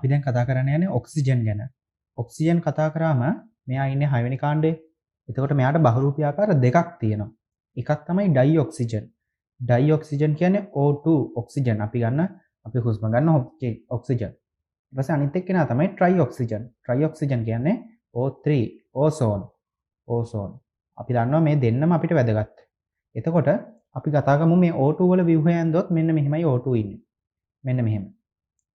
අපි දැන් කතා කරන්න යන්නේ ඔක්සිජන් ගැන. ඔක්සිජන් කතා කරාම මෙයා ඉන්නේ 6 වෙනි කාණ්ඩේ. එතකොට මෙයාට බහුරූපී ආකාර දෙකක් තියෙනවා. එකක් තමයි ඩයිඔක්සිජන්. ඩයිඔක්සිජන් කියන්නේ O2 ඔක්සිජන්. අපි හුස්ම ගන්න ඔක්සිජන්. ඊට පස්සේ අනිත් එක්කෙනා තමයි ට්‍රයිඔක්සිජන්. ට්‍රයිඔක්සිජන් කියන්නේ O3 ඕසෝන්. අපි දන්නවා මේ දෙන්නම අපිට වැදගත්. එතකොට අපි කතා කරමු මේ O2 වල ව්‍යුහය ඇන්දොත් මෙන්න මෙහෙමයි O2 ඉන්නේ. මෙන්න මෙහෙම.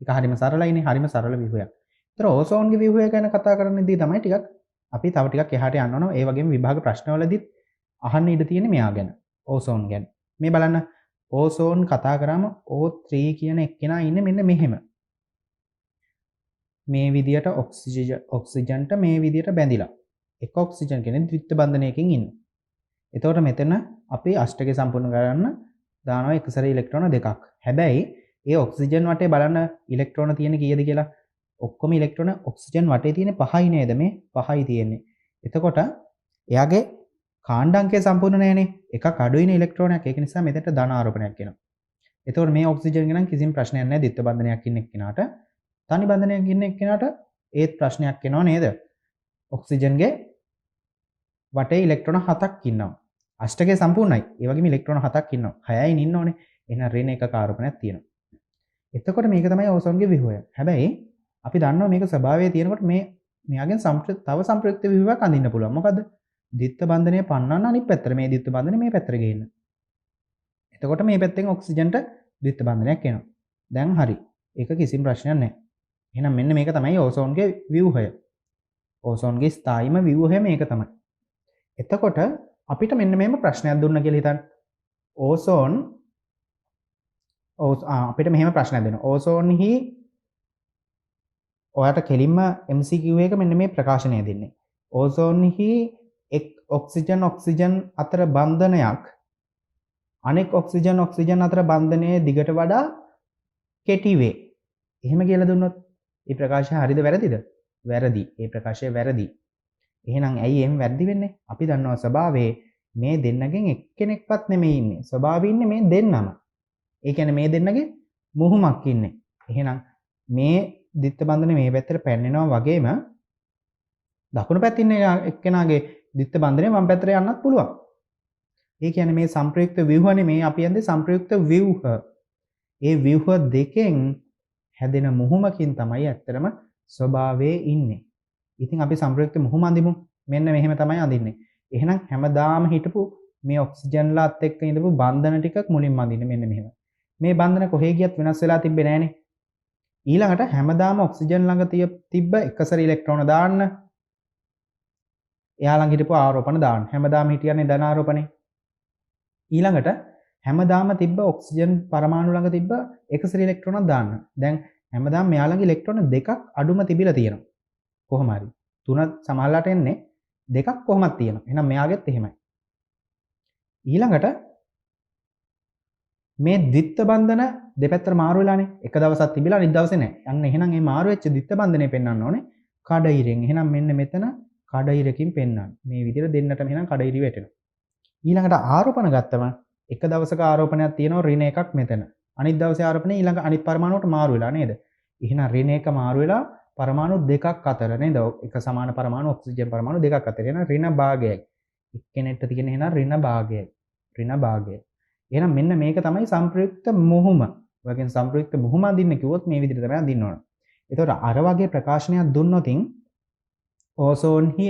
ඒක හරිම සරලයිනේ. හරිම සරල ව්‍යුහයක්. ඒතර ඕසෝන්ගේ ව්‍යුහය ගැන කතා කරන්නේදී තමයි ටිකක් අපි තව ටිකක් එහාට යන්න ඕන. ඒ වගේම විභාග ප්‍රශ්නවලදීත් අහන්න ඉඩ තියෙන්නේ මෙයා ගැන. ඕසෝන් ගැන. මේ බලන්න ඕසෝන් කතා කරාම O3 කියන එක්කෙනා ඉන්නේ මෙන්න මෙහෙම. මේ විදියට ඔක්සිජන්ට මේ විදියට බැඳිලා. එක ඔක්සිජන් කෙනෙක් ද්විත්ව බන්ධනයකින් ඉන්නවා. එතකොට මෙතන අපි අෂ්ටකය සම්පූර්ණ කරන්න දානවා එක සැරේ ඉලෙක්ට්‍රෝන දෙකක්. හැබැයි ඒ ඔක්සිජන් වටේ බලන්න ඉලෙක්ට්‍රෝන තියෙන කීයද කියලා. ඔක්කොම ඉලෙක්ට්‍රෝන ඔක්සිජන් වටේ තියෙන 5යි නේද මේ 5යි තියෙන්නේ. එතකොට එයාගේ කාණ්ඩාංකය සම්පූර්ණ නැහැනේ. එකක් අඩුයිනේ ඉලෙක්ට්‍රෝනයක්. ඒක නිසා මෙතනට ධන ආරෝපණයක් එනවා. එතකොට මේ ඔක්සිජන් ගැන කිසිම ප්‍රශ්නයක් නැහැ ද්විත්ව බන්ධනයක් ඉන්න එක්කෙනාට. තනි බන්ධනයක් ඉන්න එක්කෙනාට ඒත් ප්‍රශ්නයක් එනවා නේද? ඔක්සිජන්ගේ වටේ ඉලෙක්ට්‍රෝන 7ක් ඉන්නවා. අෂ්ටකය සම්පූර්ණයි. ඒ වගේම ඉලෙක්ට්‍රෝන 7ක් ඉන්නවා. 6යි ඉන්න ඕනේ. එහෙනම් ඍණ එකක ආරෝපණයක් තියෙනවා. එතකොට මේක තමයි ඕසෝන්ගේ ව්‍යුහය. හැබැයි අපි දන්නවා මේක ස්වභාවයේ තියෙනකොට මෙයාගෙන් තව සංප්‍රයුක්ත ව්‍යුහයක් අඳින්න පුළුවන්. මොකද්ද? ද්විත්ව බන්ධනය පන්නන්න අනිත් පැත්තට මේ ද්විත්ව බන්ධනය මේ පැත්තට ගේන්න. එතකොට මේ පැත්තෙන් ඔක්සිජන්ට ද්විත්ව බන්ධනයක් එනවා. දැන් හරි. ඒක කිසිම ප්‍රශ්නයක් නැහැ. එහෙනම් මෙන්න මේක තමයි ඕසෝන්ගේ ව්‍යුහය. ඕසෝන්ගේ ස්ථායිම ව්‍යුහය මේක තමයි. එතකොට අපිට මෙන්න මෙහෙම ප්‍රශ්නයක් දුන්න කියලා හිතන්න. අපිට මෙහෙම ප්‍රශ්නයක් දෙනවා. ඕසෝන්හි ඔයාට කෙලින්ම MCQ එක මෙන්න මේ ප්‍රකාශනය දෙන්නේ. ඕසෝන්හි එක් ඔක්සිජන් අතර බන්ධනයක් අනෙක් ඔක්සිජන් අතර බන්ධනයේ දිගට වඩා කෙටි වේ. එහෙම කියලා දුන්නොත් මේ ප්‍රකාශය හරිද වැරදිද? වැරදි. මේ ප්‍රකාශය වැරදි. එහෙනම් ඇයි එහෙම වැරදි වෙන්නේ? අපි දන්නවා ස්වභාවයේ මේ දෙන්නගෙන් එක්කෙනෙක්වත් නෙමෙයි ඉන්නේ. ස්වභාවයේ ඉන්නේ මේ දෙන්නම. ඒ කියන්නේ මේ දෙන්නගේ මුහුමක් ඉන්නේ. එහෙනම් මේ ද්විත්ව බන්ධනේ මේ පැත්තට පැන්නෙනවා වගේම දකුණු පැත්තේ ඉන්න එක්කෙනාගේ ද්විත්ව බන්ධනේ වම් පැත්තට යන්නත් පුළුවන්. ඒ කියන්නේ මේ සංප්‍රයුක්ත ව්‍යුහනේ මේ අපි යන්නේ සංප්‍රයුක්ත ව්‍යුහ. ඒ ව්‍යුහ දෙකෙන් හැදෙන මුහුමකින් තමයි ඇත්තටම ස්වභාවයේ ඉන්නේ. ඉතින් අපි සංප්‍රයුක්ත මුහුම අඳිමු. මෙන්න මෙහෙම තමයි අඳින්නේ. එහෙනම් හැමදාම හිටපු මේ ඔක්සිජන්ලාත් එක්ක ඉඳපු බන්ධන ටිකක් මුලින්ම අඳින්න මෙන්න මෙහෙම. මේ බන්ධන කොහේ ගියත් වෙනස් වෙලා තිබ්බේ නෑනේ. ඊළඟට හැමදාම ඔක්සිජන් ළඟ තිබ්බ එකසර ඉලෙක්ට්‍රෝන දාන්න. එයා ළඟ හිටපු ආරෝපණ දාන්න. හැමදාම හිටියන්නේ ධන ආරෝපණේ. ඊළඟට හැමදාම තිබ්බ ඔක්සිජන් පරමාණු ළඟ තිබ්බ එකසර ඉලෙක්ට්‍රෝනක් දාන්න. දැන් හැමදාම මෙයා ළඟ ඉලෙක්ට්‍රෝන දෙකක් අඩුම තිබිලා තියෙනවා. කොහොම හරි. තුන සමහරලාට එන්නේ දෙකක් කොහොමද තියෙනවා. එහෙනම් මෙයාගෙත් එහෙමයි. ඊළඟට මේ ද්විත්ව බන්ධන දෙපැත්තට මාරු වෙලානේ. එක දවසක් තිබිලා අනිත් දවසේ නැහැ. අන්න එහෙනම් මේ මාරු වෙච්ච ද්විත්ව බන්ධනේ පෙන්වන්න ඕනේ කඩයිරෙන්. එහෙනම් මෙන්න මෙතන කඩයිරකින් පෙන්වන්න. මේ විදිහට දෙන්නටම එහෙනම් කඩයිරි වැටෙනවා. ඊළඟට ආරෝපණ ගත්තම එක දවසක ආරෝපණයක් තියෙනවා ඍණ එකක් මෙතන. අනිත් දවසේ ආරෝපණය ඊළඟ අනිත් පරමාණුවට මාරු වෙලා නේද? එහෙනම් ඍණ එක මාරු වෙලා පරමාණු දෙකක් අතර නේද? එක සමාන පරමාණු ඔක්සිජන් පරමාණු දෙකක් අතර. එහෙනම් ඍණ භාගයයි. එක්කෙනෙක්ට තියෙන එහෙනම් ඍණ භාගයයි. ඍණ භාගය. එහෙනම් මෙන්න මේක තමයි සංප්‍රයුක්ත මුහුම. වගේම සංප්‍රයුක්ත මුහුම අඳින්න කිව්වොත් මේ විදිහට තමයි අඳින්න ඕන. ඒතකොට අර වගේ ප්‍රකාශනයක් දුන්නොතින් ඕසෝන්හි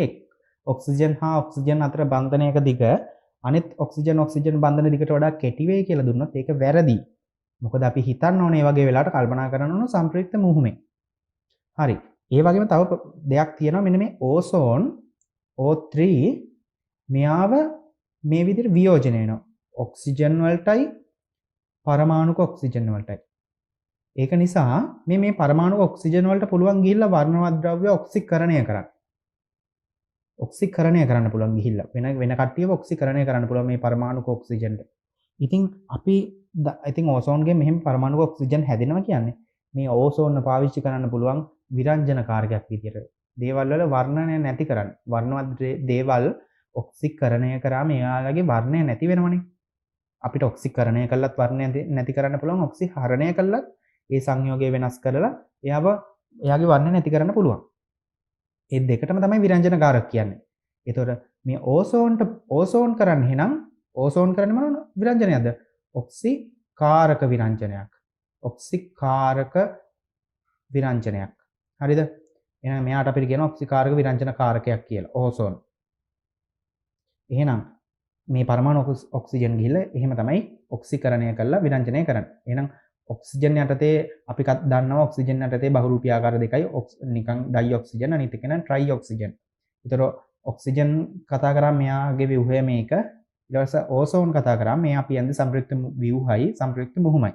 ඔක්සිජන් හා ඔක්සිජන් අතර බන්ධනයක දිග අනිත් ඔක්සිජන් බන්ධන දිගට වඩා කෙටි වෙයි කියලා දුන්නොත් ඒක වැරදි. මොකද අපි හිතන්න ඕනේ මේ වගේ වෙලාවට කල්පනා කරන්න ඕන සංප්‍රයුක්ත මුහුමේ. හරි. ඒ වගේම තව දෙයක් තියෙනවා මෙන්න මේ ඕසෝන් O3 මෙයාව මේ විදිහට වියෝජනය වෙනවා. ඔක්සිජන් වලටයි පරමාණුක ඔක්සිජන් වලටයි. ඒක නිසා මේ පරමාණුක ඔක්සිජන් වලට පුළුවන් ගිහිල්ලා වර්ණවත් ද්‍රව්‍ය ඔක්සිකරණය කරන්න. ඔක්සිකරණය කරන්න පුළුවන් ගිහිල්ලා වෙන කට්ටියව ඔක්සිකරණය කරන්න පුළුවන් මේ පරමාණුක ඔක්සිජන්ට. ඉතින් ඉතින් ඕසෝන්ගේ මෙහෙම පරමාණුක ඔක්සිජන් හැදෙනවා කියන්නේ මේ ඕසෝන් පාවිච්චි කරන්න පුළුවන් විරංජන කාර්යයක් විදියට. දේවල් වල වර්ණනය නැති කරන්න. වර්ණවත් දේවල් ඔක්සිකරණය කරාම එයාලගේ වර්ණය නැති වෙනවනේ. අපිට ඔක්සිකරණය කළත් වර්ණය නැති කරන්න පුළුවන්. ඔක්සිහරණය කළත් ඒ සංයෝගය වෙනස් කරලා එයාව එයාගේ වර්ණය නැති කරන්න පුළුවන්. ඒ දෙකටම තමයි විරංජන කාරක කියන්නේ. එතකොට මේ ඕසෝන් කරන්න එහෙනම් ඕසෝන් කරන්නේ මොන විරංජනයක්ද? ඔක්සිකාරක විරංජනයක්. ඔක්සිකාරක විරංජනයක්. හරිද? එහෙනම් මෙයාට අපිට කියන ඔක්සිකාරක විරංජන කාරකයක් කියලා ඕසෝන්. එහෙනම් මේ පරමාණු ඔක්සිජන් ගිහිල්ලා එහෙම තමයි ඔක්සිකරණය කරලා විරංජනය කරන්නේ. එහෙනම් ඔක්සිජන් යටතේ අපි දන්නවා ඔක්සිජන් යටතේ බහුරූපීයාකාර දෙකයි නිකන් ඩයිඔක්සිජන් අනිත් එක නම් ට්‍රයිඔක්සිජන්. ඒතර ඔක්සිජන් කතා කරා මෙයාගේ ව්‍යුහය මේක. ඊට පස්සේ ඕසෝන් කතා කරා මේ අපි යන්නේ සම්ප්‍රයුක්ත ව්‍යුහයි සම්ප්‍රයුක්ත මුහුමයි.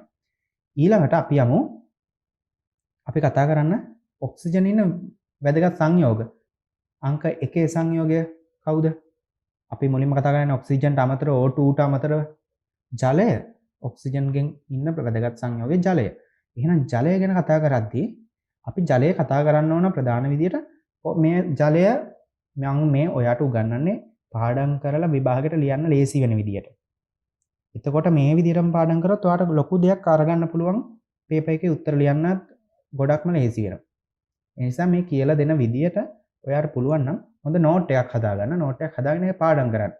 ඊළඟට අපි කතා කරන්න ඔක්සිජන් ඉන්න වැදගත් සංයෝග. අංක 1 සංයෝගය කවුද? අපි මුලින්ම කතා කරන්නේ ඔක්සිජන්ට අමතරව O2ට අමතරව ජලය. ඔක්සිජන්ගෙන් ඉන්න වැදගත් සංයෝගය ජලය. එහෙනම් ජලය ගැන කතා කරද්දී අපි ජලය කතා කරන්න ඕන ප්‍රධාන විදියට මේ ජලය මම මේ ඔයාට උගන්වන්නේ පාඩම් කරලා විභාගයට ලියන්න ලේසි වෙන විදියට. එතකොට මේ විදියටම පාඩම් කරොත් ඔයාට ලොකු දෙයක් අරගන්න පුළුවන් පේපර් එකේ උත්තර ලියන්නත් ගොඩක්ම ලේසි වෙනවා. ඒ නිසා මේ කියලා දෙන විදියට ඔයාට පුළුවන් නම් හොඳ නෝට් එකක් හදාගන්න. නෝට් එකක් හදාගෙන ඒක පාඩම් කරන්න.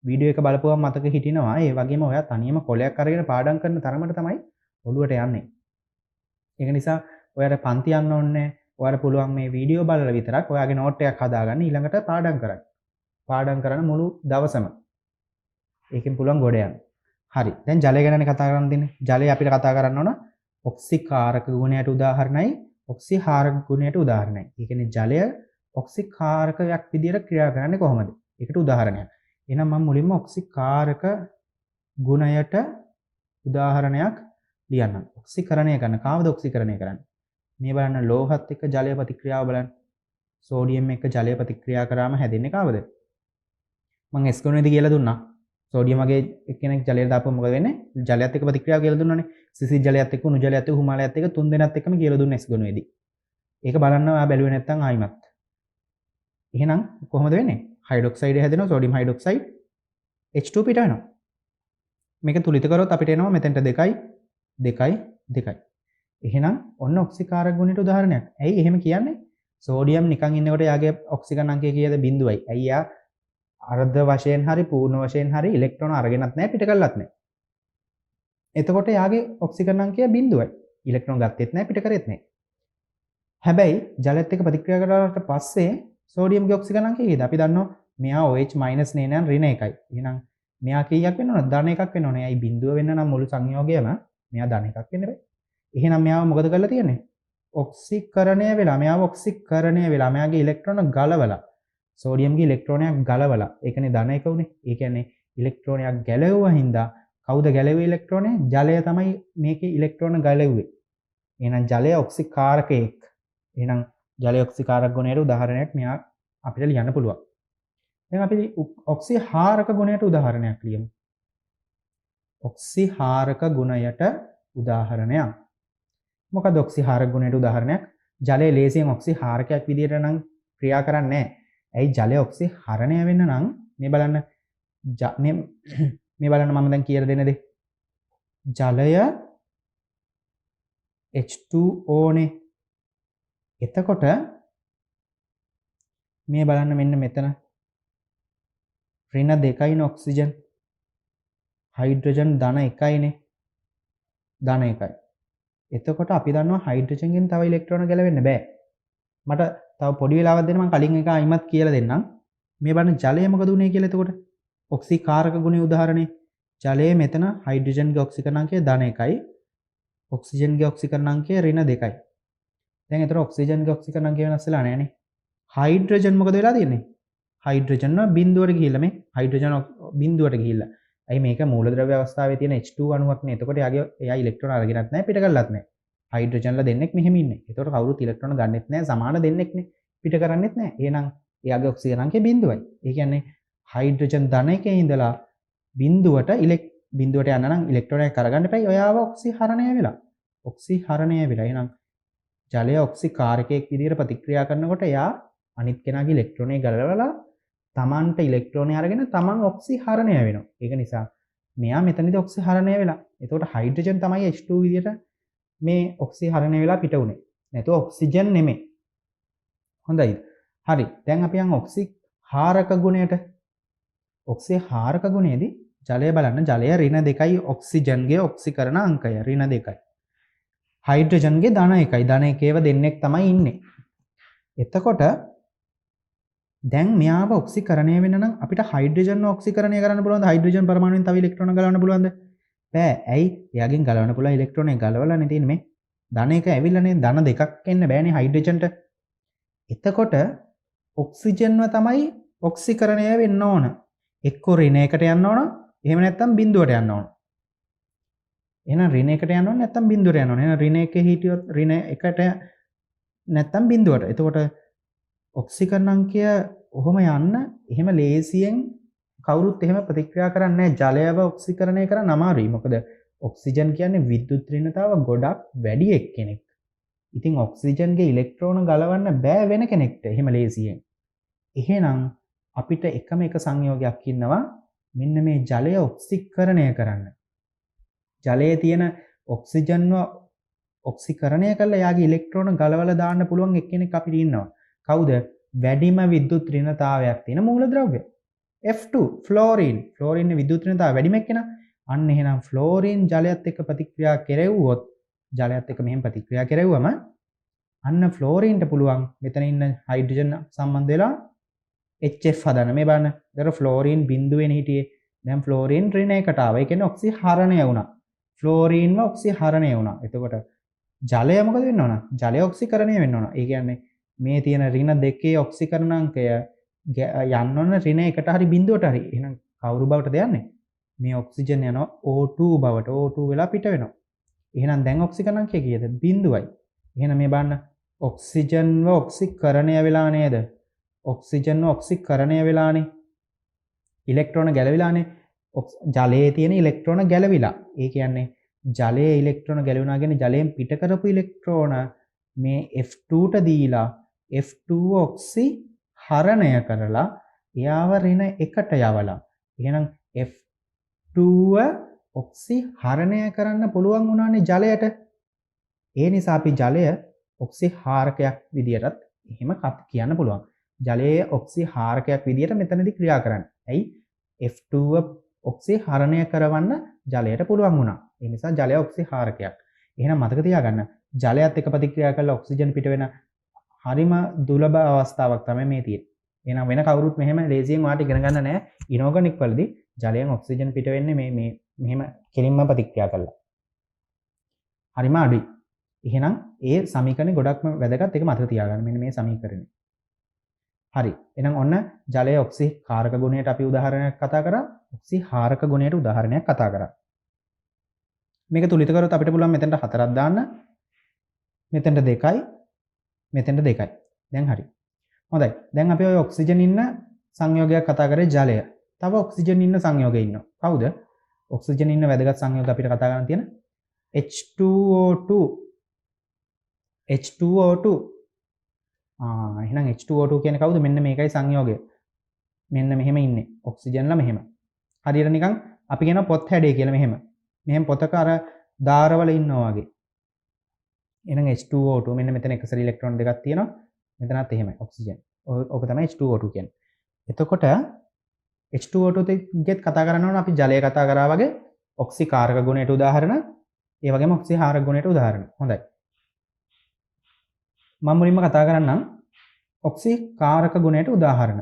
වීඩියෝ එක බලපුවම මතක හිටිනවා. ඒ වගේම ඔයා තනියම කොලයක් අරගෙන පාඩම් කරන තරමට තමයි ඔළුවට යන්නේ. ඒක නිසා ඔයාට පන්ති යන්න ඕනේ. ඔයාට පුළුවන් මේ වීඩියෝ බලලා විතරක් ඔයාගේ නෝට් එකක් හදාගන්න ඊළඟට පාඩම් කරන්න. පාඩම් කරන මුළු දවසම. ඒකෙන් පුළුවන් ගොඩ යන්න. හරි. දැන් ජලය ගැනනේ කතා කරන්න දෙන්නේ. ජලය අපිට කතා කරන්න ඕන ඔක්සිකාරක ගුණයට උදාහරණයි ඔක්සිහාරක ගුණයට උදාහරණයි. ඒ කියන්නේ ජලය ඔක්සිකාරකයක් විදියට ක්‍රියා කරන්නේ කොහොමද? ඒකට උදාහරණයක්. එහෙනම් මම මුලින්ම ඔක්සිකාරක ගුණයට උදාහරණයක් ලියන්නම්. ඔක්සිකරණය කරන කාවද ඔක්සිකරණය කරන්නේ? මේ බලන්න ලෝහත් එක්ක ජලය ප්‍රතික්‍රියාව බලන්න. සෝඩියම් එක්ක ජලය ප්‍රතික්‍රියා කරාම හැදෙන්නේ කාවද? මම S ගුණයේදී කියලා දුන්නා. සෝඩියම් වගේ එක්කෙනෙක් ජලයට දාපුවම මොකද වෙන්නේ? ජලයත් එක්ක ප්‍රතික්‍රියාව කියලා දුන්නානේ. සිසිල් ජලයත් එක්ක උණු ජලයත් එක්ක හිමාලයත් එක්ක තුන් දෙනාත් එක්කම කියලා දුන්නා S ගුණයේදී. ඒක බලන්න ඔයා බැලුවේ නැත්නම් ආයිමත්. එහෙනම් කොහොමද වෙන්නේ? හයිඩ්‍රොක්සයිඩ් හැදෙනවා සෝඩියම් හයිඩ්‍රොක්සයිඩ් H2 පිට වෙනවා. මේක තුලිත කරොත් අපිට එනවා මෙතෙන්ට 2යි 2යි 2යි. එහෙනම් ඔන්න ඔක්සිකාරක ගුණයට උදාහරණයක්. ඇයි එහෙම කියන්නේ? සෝඩියම් නිකන් ඉන්නකොට යාගේ ඔක්සිජන් අංකය කීයද? 0යි. ඇයි යා අර්ධ වශයෙන් හරි පූර්ණ වශයෙන් හරි ඉලෙක්ට්‍රෝන අරගෙනත් නැහැ පිට කළත් නැහැ. එතකොට යාගේ ඔක්සිජන් අංකය 0යි. ඉලෙක්ට්‍රෝන ගත්තෙත් නැහැ පිට කරෙත් නැහැ. හැබැයි ජලයත් එක්ක ප්‍රතික්‍රියා කරලාට පස්සේ සෝඩියම්ගේ ඔක්සිජන් අංකය කීයද? අපි දන්නවා මෙහා OH- නේ නම් ඍණ 1යි. එහෙනම් මෙහා කීයක් වෙන්න ඕනද? ධන එකක් වෙන්න ඕනේ. ඇයි බිඳුව වෙන්න නම් මුළු සංයෝගයම මෙහා ධන එකක් වෙන්න බෑ. එහෙනම් මෙයාව මොකද කරලා තියෙන්නේ? ඔක්සිකරණය වෙලා මෙයාව ඔක්සිකරණය වෙලා මෙයාගේ ඉලෙක්ට්‍රෝන ගලවලා සෝඩියම්ගේ ඉලෙක්ට්‍රෝනයක් ගලවලා ඒකනේ ධන එක උනේ. ඒ කියන්නේ ඉලෙක්ට්‍රෝනයක් ගැලවුවා හින්දා කවුද ගැලවුවේ ඉලෙක්ට්‍රෝනය? ජලය තමයි මේකේ ඉලෙක්ට්‍රෝන ගැලවුවේ. එහෙනම් ජලය ඔක්සිකාරකයක්. එහෙනම් ජලය ඔක්සිකාරක ගුණයට උදාහරණයක් මෙයා අපිට ලියන්න පුළුවන්. දැන් අපි ඔක්සිහාරක ගුණයට උදාහරණයක් ලියමු. ඔක්සිහාරක ගුණයට උදාහරණයක්. මොකද ඔක්සිහාරක ගුණයට උදාහරණයක්? ජලය ලේසියෙන් ඔක්සිහාරකයක් විදියට නම් ක්‍රියා කරන්නේ නැහැ. ඇයි ජලය ඔක්සිහරණය වෙන්න නම් මේ බලන්න මේ බලන්න මම දැන් කියලා දෙන දේ. ජලය H2O නේ. එතකොට මේ බලන්න මෙන්න මෙතන ඍණ 2යිනේ ඔක්සිජන්. හයිඩ්‍රජන් ධන 1යිනේ. ධන 1යි. එතකොට අපි දන්නවා හයිඩ්‍රජන්ගෙන් තව ඉලෙක්ට්‍රෝන ගැලවෙන්න බෑ. මට තව පොඩි වෙලාවක් දෙන්න මම කලින් එක අයිමත් කියලා දෙන්නම්. මේ බලන්න ජලය මොකද උනේ කියලා එතකොට ඔක්සිකාරක ගුණයේ උදාහරණේ. ජලයේ මෙතන හයිඩ්‍රජන්ගේ ඔක්සිකරණ අංකය ධන 1යි. ඔක්සිජන්ගේ ඔක්සිකරණ අංකය ඍණ 2යි. දැන් එතකොට ඔක්සිජන්ගේ ඔක්සිකරණ අංකය වෙනස් වෙලා නැහැනේ. හයිඩ්‍රජන් මොකද වෙලා තියෙන්නේ? හයිඩ්‍රජන් බිඳුවට ගිහිල්ලා මේ හයිඩ්‍රජන් බිඳුවට ගිහිල්ලා. ඇයි මේක මූලද්‍රව්‍ය අවස්ථාවේ තියෙන H2 අණුවක් නේ. එතකොට එයා ඉලෙක්ට්‍රෝන අරගෙනත් නැහැ පිට කරලත් නැහැ. හයිඩ්‍රජන්ලා දෙන්නෙක් මෙහෙම ඉන්නේ. එතකොට කවුරුත් ඉලෙක්ට්‍රෝන ගන්නෙත් නැහැ. සමාන දෙන්නෙක් නේ. පිට කරන්නෙත් නැහැ. එහෙනම් එයාගේ ඔක්සිජන් අංකය බිඳුවයි. ඒ කියන්නේ හයිඩ්‍රජන් ධන එකේ ඉඳලා බිඳුවට බිඳුවට යන්න නම් ඉලෙක්ට්‍රෝනයක් අරගන්න එපයි. ඔයාව ඔක්සිහරණය වෙලා. ඔක්සිහරණය වෙලා. එහෙනම් ජලය ඔක්සිකාරකයක් විදිහට ප්‍රතික්‍රියා කරනකොට එයා අනිත් කෙනාගේ ඉලෙක්ට්‍රෝනය ගලවලා තමන්ට ඉලෙක්ට්‍රෝනය අරගෙන තමන් ඔක්සිහරණය වෙනවා. ඒක නිසා මෙයා මෙතනදී ඔක්සිහරණය වෙලා. එතකොට හයිඩ්‍රජන් තමයි H2 විදිහට මේ ඔක්සිහරණය වෙලා පිට උනේ. නැතුව ඔක්සිජන් නෙමෙයි. හොඳයි. හරි. දැන් අපි යන් ඔක්සිහාරක ගුණයට. ඔක්සිහාරක ගුණයේදී ජලය බලන්න. ජලය ඍණ 2යි ඔක්සිජන්ගේ ඔක්සිකරණ අංකය ඍණ 2යි. හයිඩ්‍රජන්ගේ ධන 1යි. ධන 1ඒව දෙන්නෙක් තමයි ඉන්නේ. එතකොට දැන් මෙයාව ඔක්සිකරණය වෙන්න නම් අපිට හයිඩ්‍රජන් ඔක්සිකරණය කරන්න පුළුවන්ද? හයිඩ්‍රජන් පරමාණුවෙන් තව ඉලෙක්ට්‍රෝන ගලවන්න පුළුවන්ද? බෑ. ඇයි? එයාගෙන් ගලවන්න පුළුවන් ඉලෙක්ට්‍රෝන එක ගලවලානේ තියෙන්නේ මේ. ධන 1 ඇවිල්ලානේ ධන 2ක් එන්න බෑනේ හයිඩ්‍රජන්ට. එතකොට ඔක්සිජන්ව තමයි ඔක්සිකරණය වෙන්න ඕන. එක්ක ඍණ 1ට යන්න ඕන. එහෙම නැත්නම් බිඳුවට යන්න ඕන. එහෙනම් ඍණ 1ට යන්න ඕන නැත්නම් බිඳුවට යන්න ඕන. එහෙනම් ඍණ 1 හිටියොත් ඍණ 1ට නැත්නම් බිඳුවට. එතකොට ඔක්සිකරණ අංකය ඔහොම යන්න එහෙම ලේසියෙන් කවුරුත් එහෙම ප්‍රතික්‍රියා කරන්නේ නැහැ. ජලයව ඔක්සිකරණය කරන්න අමාරුයි. මොකද ඔක්සිජන් කියන්නේ විද්‍යුත් ඍණතාව ගොඩක් වැඩි එක්කෙනෙක්. ඉතින් ඔක්සිජන්ගේ ඉලෙක්ට්‍රෝන ගලවන්න බෑ වෙන කෙනෙක්ට එහෙම ලේසියෙන්. එහෙනම් අපිට එකම එක සංයෝගයක් ඉන්නවා මෙන්න මේ ජලය ඔක්සිකරණය කරන්න. ජලයේ තියෙන ඔක්සිජන්ව ඔක්සිකරණය කරලා යාගේ ඉලෙක්ට්‍රෝන ගලවලා දාන්න පුළුවන් එක්කෙනෙක් අපිට ඉන්නවා. කවුද? වැඩිම විද්‍යුත් ඍණතාවයක් තියෙන මූලද්‍රව්‍ය. F2 fluorine. ෆ්ලෝරින් විද්‍යුත් ඍණතාවය වැඩිම එක්කෙනා. අන්න එහෙනම් ෆ්ලෝරින් ජලයත් එක්ක ප්‍රතික්‍රියා කෙරෙව්වොත් ජලයත් එක්ක මෙහෙම ප්‍රතික්‍රියා කෙරෙව්වම අන්න ෆ්ලෝරින්ට පුළුවන් මෙතන ඉන්න හයිඩ්‍රජන් සම්බන්ධ වෙලා HF හදන්න. මේ බලන්න. ඒතර ෆ්ලෝරින් බිඳුවෙන් හිටියේ. දැන් ෆ්ලෝරින් ඍණ 1ට ආවා. ඒ කියන්නේ ඔක්සිහරණය වුණා. ෆ්ලෝරින්ව ඔක්සිහරණය වුණා. එතකොට ජලය මොකද වෙන්න ඕන? ජලය ඔක්සිකරණය වෙන්න ඕන. ඒ කියන්නේ මේ තියෙන ඍණ 2 ඔක්සිකරණාංකය යන්න ඕන ඍණ 1ට හරි බිඳුවට හරි. එහෙනම් කවුරු බවටද යන්නේ? මේ ඔක්සිජන් යනවා O2 බවට. O2 වෙලා පිට වෙනවා. එහෙනම් දැන් ඔක්සිකරණාංකය කීයද? බිඳුවයි. එහෙනම් මේ බලන්න ඔක්සිජන්ව ඔක්සිකරණය වෙලා නේද? ඔක්සිජන්ව ඔක්සිකරණය වෙලානේ. ඉලෙක්ට්‍රෝන ගැලවිලානේ. ජලයේ තියෙන ඉලෙක්ට්‍රෝන ගැලවිලා. ඒ කියන්නේ ජලයේ ඉලෙක්ට්‍රෝන ගැලවුණා කියන්නේ ජලයෙන් පිට කරපු ඉලෙක්ට්‍රෝන මේ F2ට දීලා F2 ඔක්සිහරණය කරලා එයාව ඍණ 1ට යවලා. එහෙනම් F2ව ඔක්සිහරණය කරන්න පුළුවන් වුණානේ ජලයට. ඒ නිසා අපි ජලය ඔක්සිහාරකයක් විදියටත් එහෙම කියන්න පුළුවන්. ජලයේ ඔක්සිහාරකයක් විදියට මෙතනදී ක්‍රියා කරන්නේ. ඇයි? F2ව ඔක්සිහරණය කරවන්න ජලයට පුළුවන් වුණා. ඒ නිසා ජලය ඔක්සිහාරකයක්. එහෙනම් මතක තියාගන්න ජලයත් එක්ක ප්‍රතික්‍රියා කරලා ඔක්සිජන් පිට වෙන හරිම දුර්ලභ අවස්ථාවක් තමයි මේ තියෙන්නේ. එහෙනම් වෙන කවුරුත් මෙහෙම ලේසියෙන් වාට ඉගෙන ගන්න නැහැ. ඉනෝගනික් වලදී ජලයෙන් ඔක්සිජන් පිට වෙන්නේ මේ මෙහෙම කෙලින්ම ප්‍රතික්‍රියා කරලා. හරිම අඩුයි. එහෙනම් ඒ සමීකරණේ ගොඩක්ම වැදගත්. ඒක මතක තියාගන්න. මෙන්න මේ සමීකරණය. හරි. එහෙනම් ඔන්න ජලයේ ඔක්සිකාරක ගුණයට අපි උදාහරණයක් කතා කරා. ඔක්සිහාරක ගුණයට උදාහරණයක් කතා කරා. මේක තුලිත කරොත් අපිට පුළුවන් මෙතනට 4ක් දාන්න. මෙතනට 2යි. මෙතනට 2යි. දැන් හරි. හොඳයි. දැන් අපි ඔය ඔක්සිජන් ඉන්න සංයෝගයක් කතා කරේ ජලය. තව ඔක්සිජන් ඉන්න සංයෝගය ඉන්නවා. කවුද? ඔක්සිජන් ඉන්න වැදගත් සංයෝග අපිට කතා කරන්න තියෙන H2O2. H2O2. එහෙනම් H2O2 කියන්නේ කවුද? මෙන්න මේකයි සංයෝගය. මෙන්න මෙහෙම ඉන්නේ. ඔක්සිජන්ලා මෙහෙම. හරියට නිකන් අපි කියන පොත් හැඩය කියලා මෙහෙම. මෙහෙම පොතක අර දාරවල ඉන්නවා වගේ. එහෙනම් H2O2 මෙන්න මෙතන එක සැරේ ඉලෙක්ට්‍රෝන දෙකක් තියෙනවා. මෙතනත් එහෙමයි ඔක්සිජන්. ඕක තමයි H2O2 කියන්නේ. එතකොට H2O2 ගෙත් කතා කරනවා නම් අපි ජලය කතා කරා වගේ ඔක්සිකාරක ගුණයට උදාහරණ, ඒ වගේම ඔක්සිහාරක ගුණයට උදාහරණ. හොඳයි. මම මුලින්ම කතා කරන්නම් ඔක්සිකාරක ගුණයට උදාහරණ.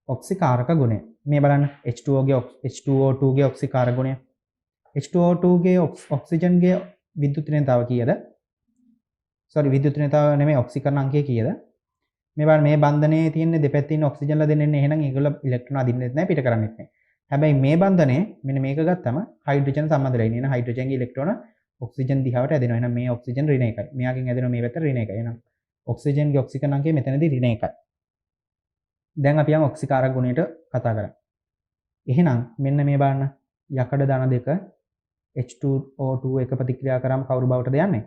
ඔක්සිකාරක ගුණය. මේ බලන්න H2O2 ගේ ඔක්සිකාරක ගුණය. H2O2 ගේ ඔක්සිජන්ගේ විද්‍යුත් ඍණතාව කීයද? විද්‍යුත් ඍණතාව නෙමෙයි ඔක්සිකරණ අංකය කීයද? මේ බලන්න මේ බන්ධනයේ තියෙන දෙපැත්තේ ඉන්න ඔක්සිජන්ලා දෙන්නේ නැහැ. එහෙනම් ඒගොල්ලෝ ඉලෙක්ට්‍රෝන අදින්නෙත් නැහැ, පිට කරන්නෙත් නැහැ. හැබැයි මේ බන්ධනයේ මෙන්න මේක ගත්තම හයිඩ්‍රජන් සම්බන්ධලා ඉන්නේ. එහෙනම් හයිඩ්‍රජන්ගේ ඉලෙක්ට්‍රෝන ඔක්සිජන් දිහාවට ඇදෙනවා. එහෙනම් මේ ඔක්සිජන් ඍණ 1යි. මෙයාගෙන් ඇදෙනවා මේ පැත්තට ඍණ 1යි. එහෙනම් ඔක්සිජන්ගේ ඔක්සිකරණ අංකය මෙතනදී ඍණ 1යි. දැන් අපි යමු ඔක්සිකාරක ගුණයට කතා කරමු. එහෙනම් මෙන්න මේ බලන්න යකඩ ධන දෙක H2O2 එක ප්‍රතික්‍රියා කරාම කවුරු බවටද යන්නේ?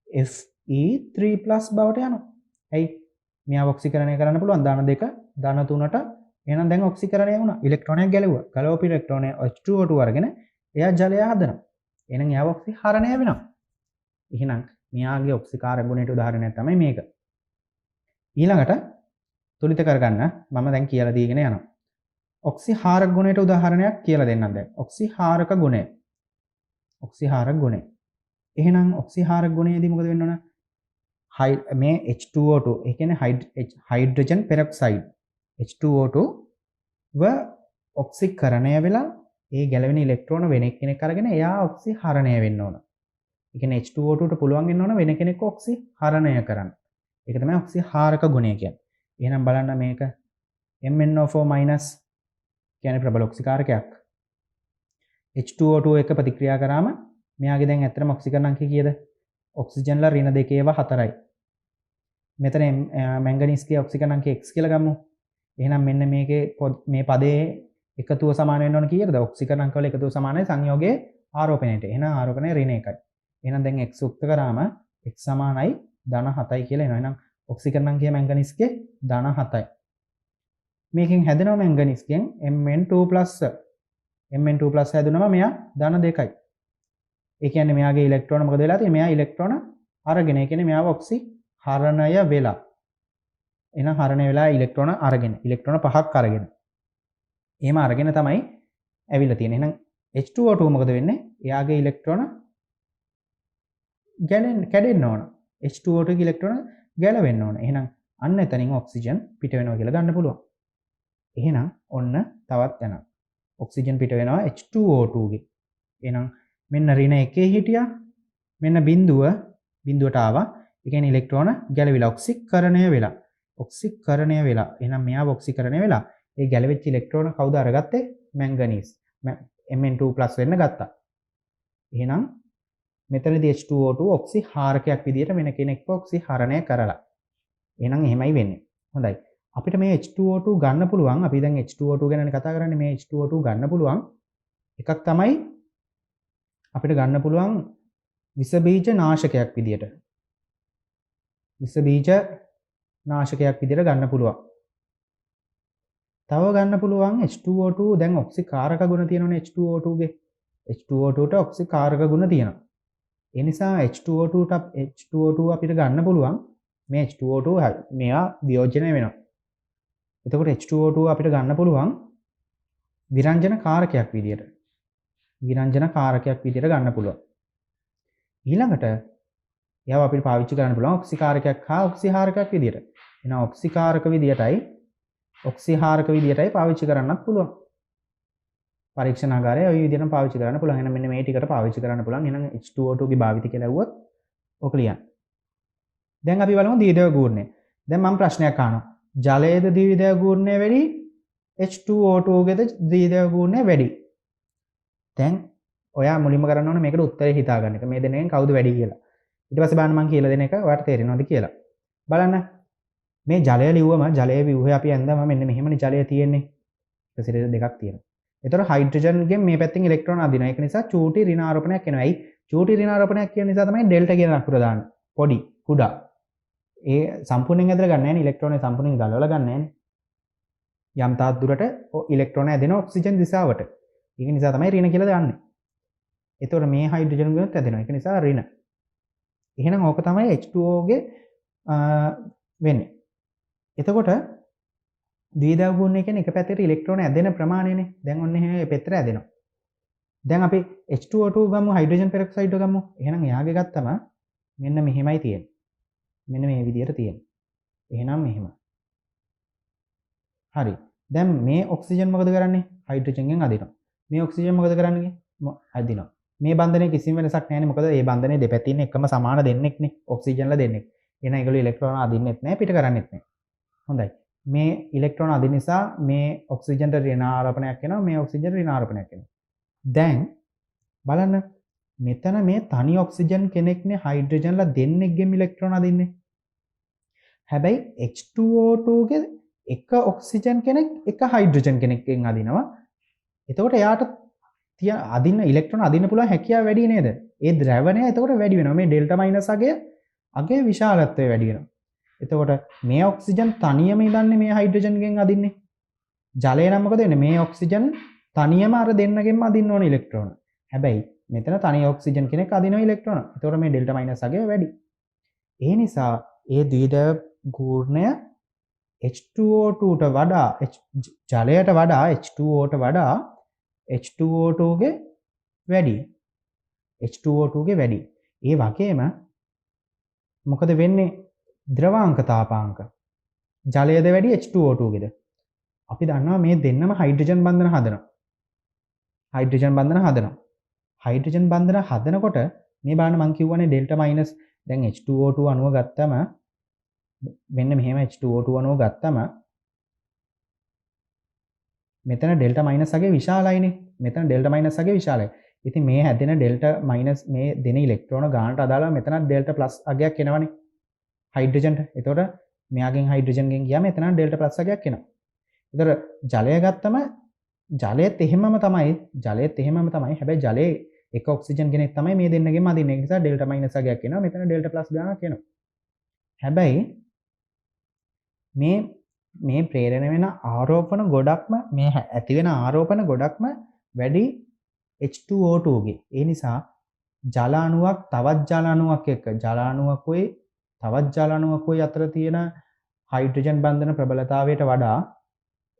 Fe3+ බවට යනවා. ඇයි? මෙයා ඔක්සිකරණය කරන්න පුළුවන් ධන දෙක ධන 3ට. එහෙනම් දැන් ඔක්සිකරණය වුණා. ඉලෙක්ට්‍රෝනයක් ගැලවුවා. ගලවපු ඉලෙක්ට්‍රෝනය H2O2 අරගෙන එයා ජලය හදනවා. එහෙනම් එයාව ඔක්සිහරණය වෙනවා. එහෙනම් මෙයාගේ ඔක්සිකාරක ගුණයට උදාහරණයක් තමයි මේක. ඊළඟට තුලිත කරගන්න මම දැන් කියලා දීගෙන යනවා. ඔක්සිහාරක ගුණයට උදාහරණයක් කියලා දෙන්නම් දැන්. ඔක්සිහාරක ගුණය. ඔක්සිහාරක ගුණය. එහෙනම් ඔක්සිහාරක ගුණයේදී මොකද වෙන්න ඕන? මේ H2O2 ඒ කියන්නේ හයිඩ්‍රජන් පෙරොක්සයිඩ් H2O2 ව ඔක්සිකරණය වෙලා ඒ ගැලවෙන ඉලෙක්ට්‍රෝන වෙන කෙනෙක් අරගෙන එයා ඔක්සිහරණය වෙන්න ඕන. ඒ කියන්නේ H2O2 ට පුළුවන් වෙන්න ඕන වෙන කෙනෙක් ඔක්සිහරණය කරන්න. ඒක තමයි ඔක්සිහාරක ගුණය කියන්නේ. එහෙනම් බලන්න මේක MnO4- කියන්නේ ප්‍රබල ඔක්සිකාරකයක්. H2O2 එක ප්‍රතික්‍රියා කරාම මෙයාගේ දැන් ඇත්තටම ඔක්සිකරණ අංකය කීයද? ඔක්සිජන්ලා ඍණ 2/4යි. මෙතන මැංගනීස්ගේ ඔක්සිකරණ අංකය x කියලා ගමු. එහෙනම් මෙන්න මේකේ මේ පදයේ එකතුව සමාන වෙන්න ඕන කීයද? ඔක්සිකරණ අංක වල එකතුව සමානයි සංයෝගයේ ආරෝපණයට. එහෙනම් ආරෝපණය ඍණ 1යි. එහෙනම් දැන් x උක්ත කරාම x සමානයි ධන 7යි කියලා එනවා. එහෙනම් ඔක්සිකරණ අංකය මැංගනීස්ගේ ධන 7යි. මේකෙන් හැදෙනවා මැංගනීස්ගෙන් Mn2+. Mn2+ හැදුනම මෙයා ධන 2යි. ඒ කියන්නේ මෙයාගේ ඉලෙක්ට්‍රෝන මොකද වෙලා තියෙන්නේ? මෙයා ඉලෙක්ට්‍රෝන අරගෙන. ඒ කියන්නේ මෙයාව ඔක්සිහරණය වෙලා. එහෙනම් හරණය වෙලා ඉලෙක්ට්‍රෝන අරගෙන. ඉලෙක්ට්‍රෝන 5ක් අරගෙන. එහෙම අරගෙන තමයි ඇවිල්ලා තියෙන්නේ. එහෙනම් H2O2 මොකද වෙන්නේ? එයාගේ ඉලෙක්ට්‍රෝන කැඩෙන්න ඕන. H2O2 ගේ ඉලෙක්ට්‍රෝන ගැලවෙන්න ඕන. එහෙනම් අන්න එතනින් ඔක්සිජන් පිට වෙනවා කියලා ගන්න පුළුවන්. එහෙනම් ඔන්න තවත් යනවා. ඔක්සිජන් පිට වෙනවා H2O2 ගේ. එහෙනම් මෙන්න ඍණ 1 හිටියා. මෙන්න බිඳුවට ආවා. ඒ කියන්නේ ඉලෙක්ට්‍රෝන ගැලවිලා ඔක්සිකරණය වෙලා. ඔක්සිකරණය වෙලා. එහෙනම් මෙයාව ඔක්සිකරණය වෙලා. ඒ ගැලවෙච්ච ඉලෙක්ට්‍රෝන කවුද අරගත්තේ? මැංගනීස්. Mn2+ වෙන්න ගත්තා. එහෙනම් මෙතනදී H2O2 ඔක්සිහාරකයක් විදිහට වෙන කෙනෙක්ව ඔක්සිහරණය කරලා. එහෙනම් එහෙමයි වෙන්නේ. හොඳයි. අපිට මේ H2O2 ගන්න පුළුවන්. අපි දැන් H2O2 ගැනනේ කතා කරන්නේ. මේ H2O2 ගන්න පුළුවන් එකක් තමයි අපිට ගන්න පුළුවන් විස බීජ නාශකයක් විදියට. විස බීජ නාශකයක් විදියට ගන්න පුළුවන්. තව ගන්න පුළුවන් H2O2 දැන් ඔක්සිකාරක ගුණ තියෙනවනේ H2O2 ගේ. H2O2 ට ඔක්සිකාරක ගුණ තියෙනවා. ඒ නිසා H2O2 අපිට ගන්න පුළුවන් මේ H2O2 මෙයා වියෝජනය වෙනවා. එතකොට H2O2 අපිට ගන්න පුළුවන් විරංජන කාරකයක් විදියට. විරංජන කාරකයක් විදියට ගන්න පුළුවන්. ඊළඟට එයාව අපිට පාවිච්චි කරන්න පුළුවන් ඔක්සිකාරකයක් හා ඔක්සිහාරකයක් විදියට. එහෙනම් ඔක්සිකාරක විදියටයි ඔක්සිහාරක විදියටයි පාවිච්චි කරන්නත් පුළුවන්. පරීක්ෂණාගාරයේ ওই විදියටම පාවිච්චි කරන්න පුළුවන්. එහෙනම් මෙන්න මේ ටිකට පාවිච්චි කරන්න පුළුවන්. එහෙනම් H2O2 ගේ භාවිත කියලා ඇහුවොත් ඔක ලියන්න. දැන් අපි බලමු ද්විදේව ගූර්ණය. දැන් මම ප්‍රශ්නයක් අහනවා. ජලයේද ද්විදේව ගූර්ණය වැඩි? H2O2 ගේද ද්විදේව ගූර්ණය වැඩි? දැන් ඔයා මුලින්ම කරන්න ඕනේ මේකට උත්තරේ හිතාගන්න එක. මේ දෙන්නෙන් කවුද වැඩි කියලා. ඊට පස්සේ බලන්න මම කියලා දෙන එක ඔයාලට තේරෙනවද කියලා. බලන්න. මේ ජලය ලිව්වම ජලයේ ව්‍යුහය අපි ඇඳම මෙන්න මෙහෙමනේ ජලය තියෙන්නේ. එක සිරේ දෙකක් තියෙනවා. ඒතර හයිඩ්‍රජන්ගෙන් මේ පැත්තෙන් ඉලෙක්ට්‍රෝන අදිනවා. ඒක නිසා චූටි ඍණාරෝපණයක් එනවා. ඇයි? චූටි ඍණාරෝපණයක් කියන නිසා තමයි ඩෙල්ටා කියන අකුර දාන්නේ. පොඩි, කුඩා. ඒ සම්පූර්ණයෙන් ඇදලා ගන්න නැහැ නේ. ඉලෙක්ට්‍රෝනේ සම්පූර්ණයෙන් ගලවලා ගන්න නැහැ නේ. යම් තාක් දුරට ඉලෙක්ට්‍රෝන ඇදෙන ඔක්සිජන් දිශාවට. ඒක නිසා තමයි ඍණ කියලා දාන්නේ. එතකොට මේ හයිඩ්‍රජන් ගුණත් ඇදෙනවා. ඒක නිසා ඍණ. එහෙනම් ඕක තමයි H2O ගේ වෙන්නේ. එතකොට ද්විදේව ගුණය කියන්නේ එක පැත්තට ඉලෙක්ට්‍රෝන ඇදෙන ප්‍රමාණයනේ. දැන් ඔන්න එහෙම පැත්තට ඇදෙනවා. දැන් අපි H2O2 ගමු හයිඩ්‍රජන් පෙරොක්සයිඩ් ගමු. එහෙනම් එයාගේ ගත්තම මෙන්න මෙහෙමයි තියෙන්නේ. මෙන්න මේ විදිහට තියෙන්නේ. එහෙනම් මෙහෙම. හරි. දැන් මේ ඔක්සිජන් මොකද කරන්නේ? හයිඩ්‍රජන්ගෙන් අදිනවා. මේ ඔක්සිජන් මොකද කරන්නේ? අදිනවා. මේ බන්ධනයේ කිසිම වෙනසක් නැහැ නේ. මොකද මේ බන්ධනයේ දෙපැත්තේ ඉන්නේ එකම සමාන දෙන්නෙක්නේ. ඔක්සිජන්ලා දෙන්නෙක්. එහෙනම් ඒගොල්ලෝ ඉලෙක්ට්‍රෝන අදින්නෙත් නැහැ පිට කරන්නෙත් නැහැ. හොඳයි. මේ ඉලෙක්ට්‍රෝන අදින නිසා මේ ඔක්සිජන්ට ඍණාරෝපණයක් වෙනවා. මේ ඔක්සිජන් ඍණාරෝපණයක් වෙනවා. දැන් බලන්න මෙතන මේ තනි ඔක්සිජන් කෙනෙක්නේ හයිඩ්‍රජන්ලා දෙන්නෙක්ගෙම ඉලෙක්ට්‍රෝන අදින්නේ. හැබැයි H2O2 ගේ එක ඔක්සිජන් කෙනෙක් එක හයිඩ්‍රජන් කෙනෙක්ගෙන් අදිනවා. එතකොට එයාට අදින්න ඉලෙක්ට්‍රෝන අදින්න පුළුවන් හැකියාව වැඩි නේද? ඒ ද්‍රවණය එතකොට වැඩි වෙනවා. මේ ඩෙල්ටා මයිනස් අගේ විශාලත්වය වැඩි වෙනවා. එතකොට මේ ඔක්සිජන් තනියම ඉඳන්නේ මේ හයිඩ්‍රජන්ගෙන් අදින්නේ. ජලය නම් මොකද වෙන්නේ? මේ ඔක්සිජන් තනියම අර දෙන්නගෙන්ම අදින්න ඕන ඉලෙක්ට්‍රෝන. හැබැයි මෙතන තනි ඔක්සිජන් කෙනෙක් අදිනවා ඉලෙක්ට්‍රෝන. එතකොට මේ ඩෙල්ටා මයිනස් අගය වැඩි. ඒ නිසා ඒ ද්විධාව ගූර්ණය H2O2ට වඩා ජලයට වඩා H2O ට වඩා H2O2 ගේ වැඩි. H2O2 ගේ වැඩි. ඒ වගේම මොකද වෙන්නේ? ද්‍රවාංක තාපාංක. ජලයද වැඩි H2O2 ගේද? අපි දන්නවා මේ දෙන්නම හයිඩ්‍රජන් බන්ධන හදනවා. හයිඩ්‍රජන් බන්ධන හදනකොට මේ බලන්න මම කියවනේ ඩෙල්ටා මයිනස් දැන් H2O2 අණුව ගත්තම මෙන්න මෙහෙම H2O2 අණුව ගත්තම මෙතන ඩෙල්ටා මයිනස් අගේ විශාලයිනේ. මෙතන ඩෙල්ටා මයිනස් අගේ විශාලයි. ඉතින් මේ හැදෙන ඩෙල්ටා මයිනස් මේ දෙන ඉලෙක්ට්‍රෝන ගානට අදාළව මෙතන ඩෙල්ටා ප්ලස් අගයක් එනවනේ හයිඩ්‍රජන්ට. එතකොට මෙයාගෙන් හයිඩ්‍රජන්ගෙන් ගියාම එතන ඩෙල්ටා ප්ලස් අගයක් එනවා. එතකොට ජලය ගත්තම ජලයේත් එහෙමම තමයි. හැබැයි ජලයේ එක ඔක්සිජන් කෙනෙක් තමයි මේ දෙන්නගෙම අදින්නේ. ඒ නිසා ඩෙල්ටා මයිනස් අගයක් එනවා. මෙතන ඩෙල්ටා ප්ලස් ගානක් එනවා. හැබැයි මේ ප්‍රේරණය වෙන ආරෝපණ ගොඩක්ම මේ ඇති වෙන ආරෝපණ ගොඩක්ම වැඩි H2O2 ගේ. ඒ නිසා ජල අණුවක් තවත් ජල අණුවක් එක්ක ජල අණුවකුයි තවත් ජල අණුවකුයි අතර තියෙන හයිඩ්‍රජන් බන්ධන ප්‍රබලතාවයට වඩා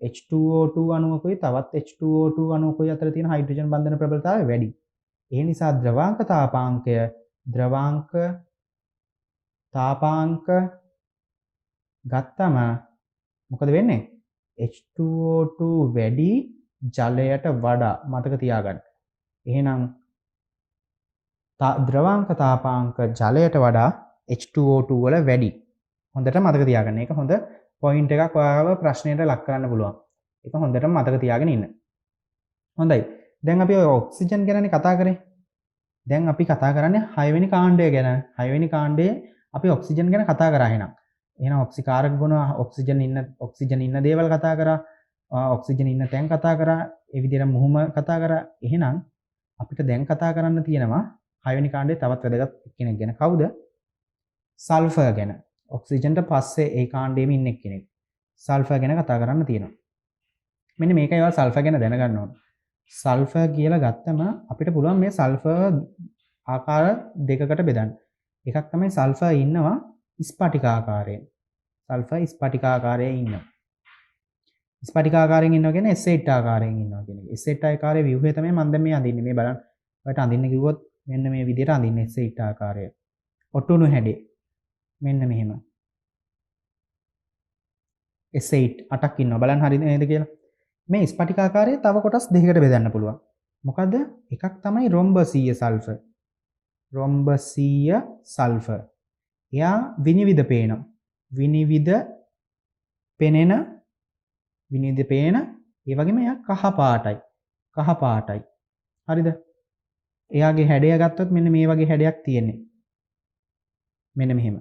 H2O2 අණුවකුයි තවත් H2O2 අණුවකුයි අතර තියෙන හයිඩ්‍රජන් බන්ධන ප්‍රබලතාවය වැඩි. ඒ නිසා ද්‍රවාංක තාපාංක ගත්තම මොකද වෙන්නේ? H2O2 වැඩි ජලයට වඩා. මතක තියාගන්න. එහෙනම් ද්‍රවාංක තාපාංක ජලයට වඩා H2O2 වල වැඩි. හොඳට මතක තියාගන්න. ඒක හොඳ පොයින්ට් එකක් ඔයාලව ප්‍රශ්නයට ලක් කරන්න පුළුවන්. ඒක හොඳට මතක තියාගෙන ඉන්න. හොඳයි. දැන් අපි ඔය ඔක්සිජන් ගැනනේ කතා කරේ. දැන් අපි කතා කරන්නේ 6 වෙනි කාණ්ඩය ගැන. 6 වෙනි කාණ්ඩයේ අපි ඔක්සිජන් ගැන කතා කරා එහෙනම්. එහෙනම් ඔක්සිකාරක ගුණ ඔක්සිජන් ඉන්න දේවල් කතා කරා. ඔක්සිජන් ඉන්න තැන් කතා කරා. ඒ විදිහට මුහුම කතා කරා. එහෙනම් අපිට දැන් කතා කරන්න තියෙනවා 6 වෙනි කාණ්ඩයේ තවත් වැදගත් කෙනෙක් ගැන. කවුද? සල්ෆර් ගැන. ඔක්සිජන්ට පස්සේ ඒ කාණ්ඩයේම ඉන්න කෙනෙක්. සල්ෆර් ගැන කතා කරන්න තියෙනවා. මෙන්න මේකයි ඔයාලා සල්ෆර් ගැන දැනගන්න ඕන. සල්ෆර් කියලා ගත්තම අපිට පුළුවන් මේ සල්ෆර් ආකාර දෙකකට බෙදන්න. එකක් තමයි සල්ෆර් ඉන්නවා ස්පටිකාකාරයෙන්. සල්ෆර් ස්පටිකාකාරයෙන් ඉන්නවා. ස්පටිකාකාරයෙන් ඉන්නවා කියන්නේ S8 ආකාරයෙන් ඉන්නවා කියන එක. S8 ආකාරයේ ව්‍යුහය තමයි මම දැන් මේ අඳින්නේ. මේ බලන්න. ඔයාලට අඳින්න කිව්වොත් මෙන්න මේ විදිහට අඳින්න S8 ආකාරය. ඔටුනු හැඩේ. මෙන්න මෙහෙම. S8 8ක් ඉන්නවා. බලන්න හරිද නේද කියලා. මේ ස්පටිකාකාරයේ තව කොටස් දෙකකට බෙදන්න පුළුවන්. මොකද? එකක් තමයි රොම්බසීය සල්ෆර්. රොම්බසීය සල්ෆර්. එයා විනිවිද පේනවා. විනිවිද පේන ඒ වගේම එයා කහ පාටයි. හරිද? එයාගේ හැඩය ගත්තොත් මෙන්න මේ වගේ හැඩයක් තියෙන්නේ. මෙන්න මෙහෙම.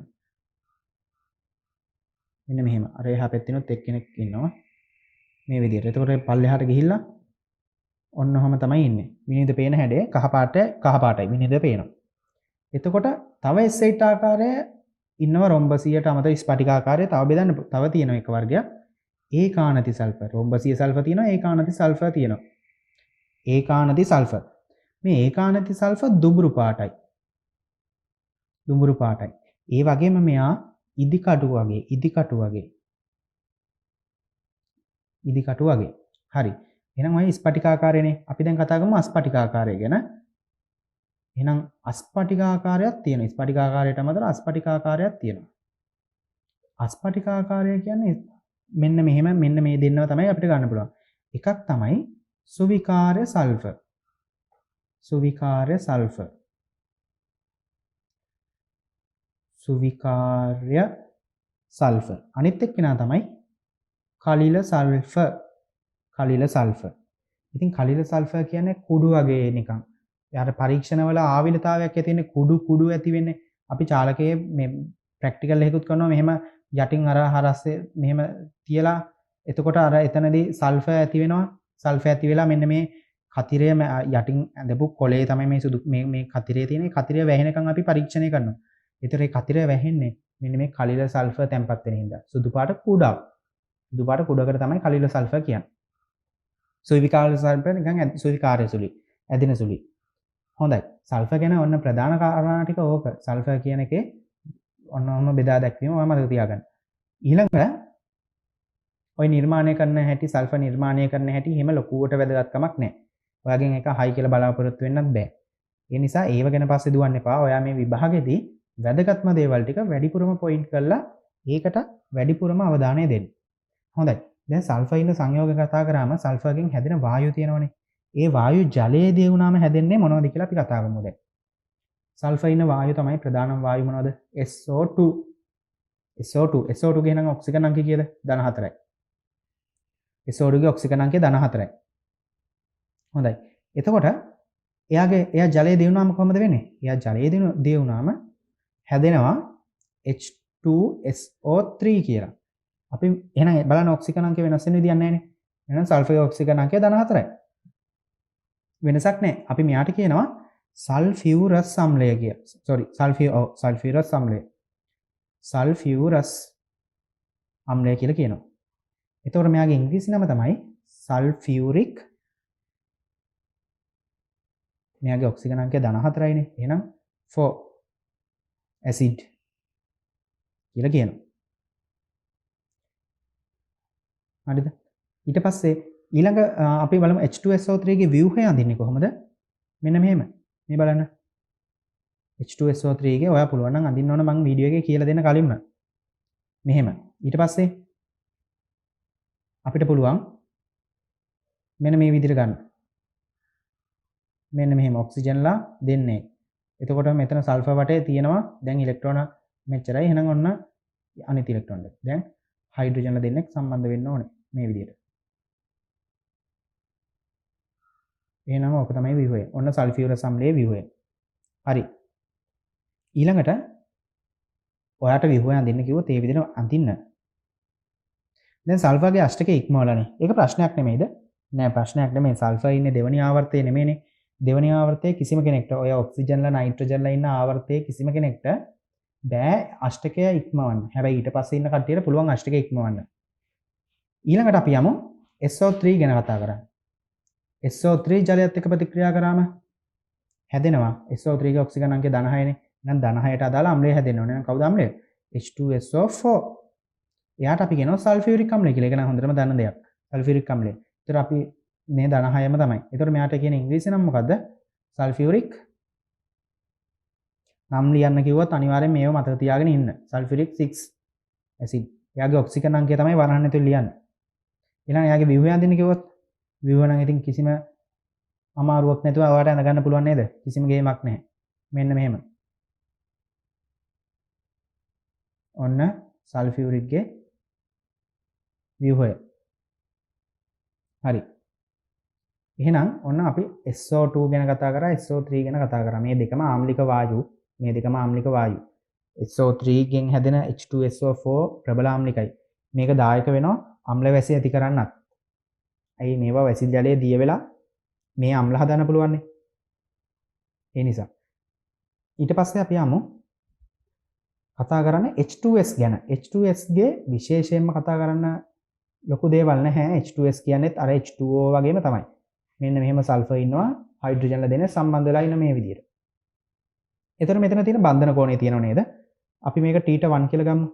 අර එහා පැත්තෙනොත් එක්කෙනෙක් ඉන්නවා. මේ විදිහට. එතකොට පල්ලෙහාට ගිහිල්ලා ඔන්න ඔහම තමයි ඉන්නේ. විනිවිද පේන හැඩය කහ පාටයි විනිවිද පේනවා. එතකොට තව S8 ආකාරය ඉන්නව රොම්බසියට අමතර ස්පටිකාකාරය තව බෙදන්න තව තියෙනවා එක වර්ගයක්. ඒකානති සල්ෆර්. රොම්බසිය සල්ෆර් තියෙනවා, ඒකානති සල්ෆර් තියෙනවා. ඒකානති සල්ෆර්. මේ ඒකානති සල්ෆර් දුඹුරු පාටයි. ඒ වගේම මෙයා ඉදිකටු වගේ. හරි. එහෙනම් ඔය ස්පටිකාකාරයනේ. අපි දැන් කතා කරමු අස්පටිකාකාරය ගැන. එහෙනම් අස්පටිකාකාරයක් තියෙනවා. ස්පටිකාකාරයට අමතරව අස්පටිකාකාරයක් තියෙනවා. අස්පටිකාකාරය කියන්නේ මෙන්න මේ දෙන්නව තමයි අපිට ගන්න පුළුවන්. එකක් තමයි සුවිකාර්ය සල්ෆර්. අනිත් එක්කෙනා තමයි කලිල සල්ෆර්. ඉතින් කලිල සල්ෆර් කියන්නේ කුඩු වගේ නිකන්. යාට පරීක්ෂණවල ආවිලතාවයක් ඇති වෙන්නේ කුඩු ඇති වෙන්නේ. අපි චාලකයේ මේ ප්‍රැක්ටිකල් එකකුත් කරනවා මෙහෙම යටින් අර හරස්සේ මෙහෙම තියලා එතකොට අර එතනදී සල්ෆර් ඇති වෙනවා. සල්ෆර් ඇති වෙලා මෙන්න මේ කතිරය යටින් ඇඳපු කොලේ තමයි මේ සුදු මේ කතිරේ තියෙන. මේ කතිරය වැහෙනකන් අපි පරීක්ෂණය කරනවා. ඒතර ඒ කතිරය වැහෙන්නේ මෙන්න මේ කලිල සල්ෆර් තැම්පත් වෙන හින්දා. සුදු පාට කුඩක්. සුදු පාට කුඩකට තමයි කලිල සල්ෆර් කියන්නේ. සුවිකාර්ය සල්ෆර් නිකන් සුවිකාර්ය සුලි. ඇදෙන සුලි. හොඳයි. සල්ෆර් ගැන ඔන්න ප්‍රධාන කාරණා ටික ඕක. සල්ෆර් කියන එකේ ඔන්නම බෙදා දැක්වීම ඔයා මතක තියාගන්න. ඊළඟට ඔය නිර්මාණය කරන හැටි සල්ෆර් නිර්මාණය කරන හැටි එහෙම ලොකුවට වැදගත්කමක් නැහැ. ඔයාගෙන් එක හයි කියලා බලාපොරොත්තු වෙන්නත් බෑ. ඒ නිසා ඒව ගැන පස්සේ දුවන්න එපා. ඔයා මේ විභාගෙදී වැදගත්ම දේවල් ටික වැඩිපුරම පොයින්ට් කරලා ඒකට වැඩිපුරම අවධානය දෙන්න. හොඳයි. දැන් සල්ෆර් ඉන්න සංයෝග කතා කරාම සල්ෆර්ගෙන් හැදෙන වායු තියෙනවනේ. ඒ වායු ජලයේ දී වුණාම හැදෙන්නේ මොනවද කියලා අපි කතා කරමු දැන්. සල්ෆර් ඉන්න වායු තමයි ප්‍රධානම වායු මොනවද? SO2. SO2 ගේ නම් ඔක්සිජන් අංකය කීයද? 14යි. SO2 ගේ ඔක්සිජන් අංකය 14යි. හොඳයි. එතකොට එයා ජලයේ දී වුණාම කොහොමද වෙන්නේ? එයා ජලයේ දී වුණාම හැදෙනවා H2SO3 කියලා. අපි එහෙනම් බලන්න ඔක්සිජන් අංකය වෙනස් වෙන විදියක් නැහැ නේ. එහෙනම් සල්ෆර් ඔක්සිජන් අංකය 14යි. වෙනසක් නැහැ. අපි මෙයාට කියනවා සල්ෆියුරස් අම්ලය කියලා. සල්ෆියුරස් අම්ලය. සල්ෆියුරස් අම්ලය කියලා කියනවා. එතකොට මෙයාගේ ඉංග්‍රීසි නම තමයි සල්ෆියුරික්. මෙයාගේ ඔක්සිජන් අංකය 14යිනේ. එහෙනම් 4 ඇසිඩ් කියලා කියනවා. හරිද? ඊට පස්සේ ඊළඟ අපි බලමු H2SO3 ගේ ව්‍යුහය අඳින්නේ කොහොමද? මෙන්න මෙහෙම. මේ බලන්න. H2SO3 ගේ ඔයා පුළුවන් නම් අඳින්න ඕන මම වීඩියෝ එකේ කියලා දෙන්න කලින්ම. මෙහෙම. ඊට පස්සේ අපිට පුළුවන් මෙන්න මේ විදිහට ගන්න. මෙන්න මෙහෙම ඔක්සිජන්ලා දෙන්නේ. එතකොට මෙතන සල්ෆර් වටේ තියෙනවා දැන් ඉලෙක්ට්‍රෝන මෙච්චරයි. එහෙනම් ඔන්න අනිත් ඉලෙක්ට්‍රෝන දෙක. දැන් හයිඩ්‍රජන්ලා දෙන්නෙක් සම්බන්ධ වෙන්න ඕනේ මේ විදිහට. එහෙනම් ඔක තමයි ව්‍යුහය. ඔන්න සල්ෆියුරස් අම්ලයේ ව්‍යුහය. හරි. ඊළඟට ඔයාට ව්‍යුහය අඳින්න කිව්වොත් ඒ විදිහට අඳින්න. දැන් සල්ෆර්ගේ අෂ්ටකය ඉක්මවලානේ. ඒක ප්‍රශ්නයක් නෙමෙයිද? නෑ ප්‍රශ්නයක් නෙමෙයි. සල්ෆර් ඉන්නේ දෙවෙනි ආවර්තයේ නෙමෙයිනේ. දෙවෙනි ආවර්තයේ කිසිම කෙනෙක්ට ඔය ඔක්සිජන්ලා නයිට්‍රජන්ලා ඉන්න ආවර්තයේ කිසිම කෙනෙක්ට බෑ අෂ්ටකය ඉක්මවන්න. හැබැයි ඊට පස්සේ ඉන්න කට්ටියට පුළුවන් අෂ්ටකය ඉක්මවන්න. ඊළඟට අපි යමු SO3 ගැන කතා කරන්න. SO3 ජලයත් එක්ක ප්‍රතික්‍රියා කරාම හැදෙනවා. SO3 ගේ ඔක්සිජන් අංකය 16නේ. එහෙනම් 16ට අදාළ අම්ලය හැදෙන්න ඕනේ. එහෙනම් කවුද අම්ලය? H2SO4. එයාට අපි කියනවා සල්ෆියුරික් අම්ලය කියලා. ඒක නම් හොඳටම දන්න දෙයක්. සල්ෆියුරික් අම්ලය. ඒතර අපි මේ 16ම තමයි. ඒතර මෙයාට කියන ඉංග්‍රීසි නම මොකද්ද? සල්ෆියුරික්. නම් ලියන්න කිව්වොත් අනිවාර්යෙන් මේව මතක තියාගෙන ඉන්න. Sulphuric 6 acid. එයාගේ ඔක්සිජන් අංකය තමයි වරහන් ඇතුළේ ලියන්නේ. ඊළඟ එයාගේ ව්‍යුහය අඳින්න කිව්වොත් ව්‍යුහ නම් ඉතින් කිසිම අමාරුවක් නැතුව ඔයාලට අඳ ගන්න පුළුවන් නේද? කිසිම ගේමක් නැහැ. මෙන්න මෙහෙම. ඔන්න සල්ෆියුරික් ගේ ව්‍යුහය. හරි. එහෙනම් ඔන්න අපි SO2 ගැන කතා කරා, SO3 ගැන කතා කරා. මේ දෙකම ආම්ලික වායු. SO3 ගෙන් හැදෙන H2SO4 ප්‍රබල ආම්ලිකයි. මේක දායක වෙනවා අම්ල වැසි ඇති කරන්නත්. ඇයි මේවා වැසි ජලයේ දිය වෙලා මේ අම්ල හදන්න පුළුවන් නේ. ඒ නිසා. ඊට පස්සේ අපි යමු කතා කරන්නේ H2S ගැන. H2S ගේ විශේෂයෙන්ම කතා කරන්න ලොකු දේවල් නැහැ. H2S කියන්නේත් අර H2O වගේම තමයි. මෙන්න මෙහෙම සල්ෆර් ඉන්නවා හයිඩ්‍රජන්ලා දෙන සම්බන්ධ වෙලා ඉන්න මේ විදිහට. එතකොට මෙතන තියෙන බන්ධන කෝණය තියෙනව නේද? අපි මේක θ1 කියලා ගමු.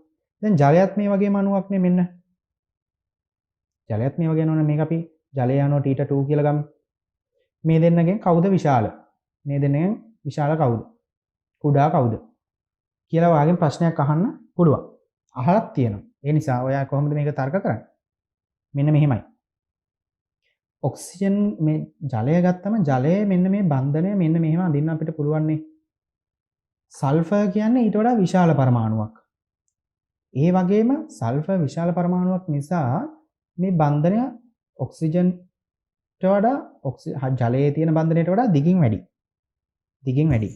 දැන් ජලයත් මේ වගේම අණුවක් නේ මෙන්න. ජලයත් මේ වගේ යනවනේ මේක අපි ජලය යනවා θ2 කියලා ගමු. මේ දෙන්නගෙන් කවුද විශාල? මේ දෙන්නගෙන් විශාල කවුද? කුඩා කවුද? කියලා වාගෙන් ප්‍රශ්නයක් අහන්න පුළුවන්. අහලක් තියෙනවා. ඒ නිසා ඔයා කොහොමද මේක තර්ක කරන්නේ? මෙන්න මෙහෙමයි. ඔක්සිජන් මේ ජලය ගත්තම ජලයේ මෙන්න මේ බන්ධනය මෙන්න මෙහෙම අඳින්න අපිට පුළුවන් නේ. සල්ෆර් කියන්නේ ඊට වඩා විශාල පරමාණුවක්. ඒ වගේම සල්ෆර් විශාල පරමාණුවක් නිසා මේ බන්ධනය ඔක්සිජන්ට වඩා ජලයේ තියෙන බන්ධනයට වඩා දිගින් වැඩි.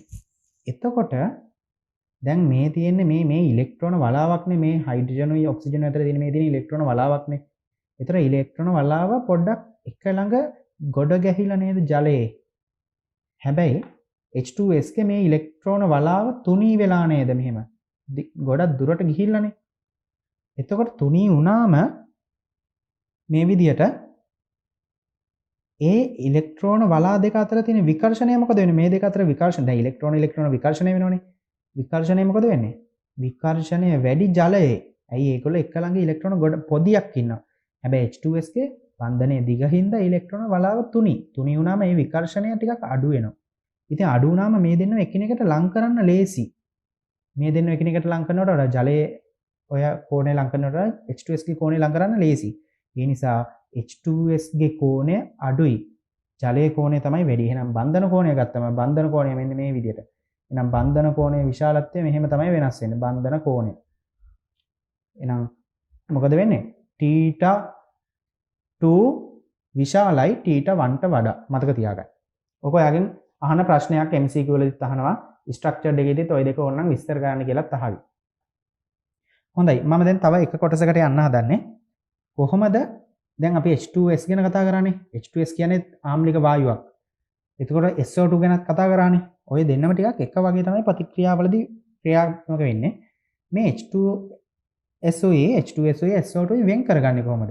එතකොට දැන් මේ තියෙන්නේ මේ ඉලෙක්ට්‍රෝන වලාවක්නේ මේ හයිඩ්‍රජනුයි ඔක්සිජන් අතර තියෙන මේ තියෙන ඉලෙක්ට්‍රෝන වලාවක්නේ. ඒතර ඉලෙක්ට්‍රෝන වලාව පොඩ්ඩක් එක ළඟ ගොඩ ගැහිලා නේද ජලයේ. හැබැයි H2S ගේ මේ ඉලෙක්ට්‍රෝන වලාව තුනී වෙලා නේද මෙහෙම. ගොඩක් දුරට ගිහිල්ලානේ. එතකොට තුනී වුණාම මේ විදියට ඒ ඉලෙක්ට්‍රෝන වලා දෙක අතර තියෙන විකර්ෂණය මොකද වෙන්නේ? මේ දෙක අතර විකර්ෂණ දැන් ඉලෙක්ට්‍රෝන විකර්ෂණය වෙනවනේ. විකර්ෂණය මොකද වෙන්නේ? විකර්ෂණය වැඩි ජලයේ. ඇයි ඒගොල්ලෝ එක ළඟ ඉලෙක්ට්‍රෝන පොදියක් ඉන්නවා. හැබැයි H2S ගේ බන්ධනයේ දිග හින්දා ඉලෙක්ට්‍රෝන වලාව තුනි. තුනි වුණාම මේ විකර්ෂණය ටිකක් අඩු වෙනවා. ඉතින් අඩු වුණාම මේ දෙන්නව එකිනෙකට ලං කරන්න ලේසි. මේ දෙන්නව එකිනෙකට ලං කරනකොට වඩා ජලයේ ඔය කෝණය ලං කරනකොට H2S ගේ කෝණය ලං කරන්න ලේසි. ඒ නිසා H2S ගේ කෝණය අඩුයි. ජලයේ කෝණය තමයි වැඩි. එහෙනම් බන්ධන කෝණය ගත්තම බන්ධන කෝණය මෙන්න මේ විදිහට. එහෙනම් බන්ධන කෝණයේ විශාලත්වය මෙහෙම තමයි වෙනස් වෙන්නේ. බන්ධන කෝණය. එහෙනම් මොකද වෙන්නේ? θ2 විශාලයි θ1ට වඩා. මතක තියාගන්න. ඔක ඔයාගෙන් අහන ප්‍රශ්නයක් MCQ වලදීත් අහනවා. ස්ට්‍රක්චර් එකේදීත් ඔය දෙක ඕනනම් විස්තර කරන්න කියලාත් අහවි. හොඳයි. මම දැන් තව එක කොටසකට යන්න හදන්නේ. කොහොමද දැන් අපි H2S ගැන කතා කරන්නේ? H2S කියන්නේ ආම්ලික වායුවක්. එතකොට SO2 ගැනත් කතා කරානේ. ඔය දෙන්නම ටිකක් එක වගේ තමයි ප්‍රතික්‍රියාවලදී ක්‍රියාත්මක වෙන්නේ. මේ H2SOE SO2 වෙන් කරගන්නේ කොහොමද?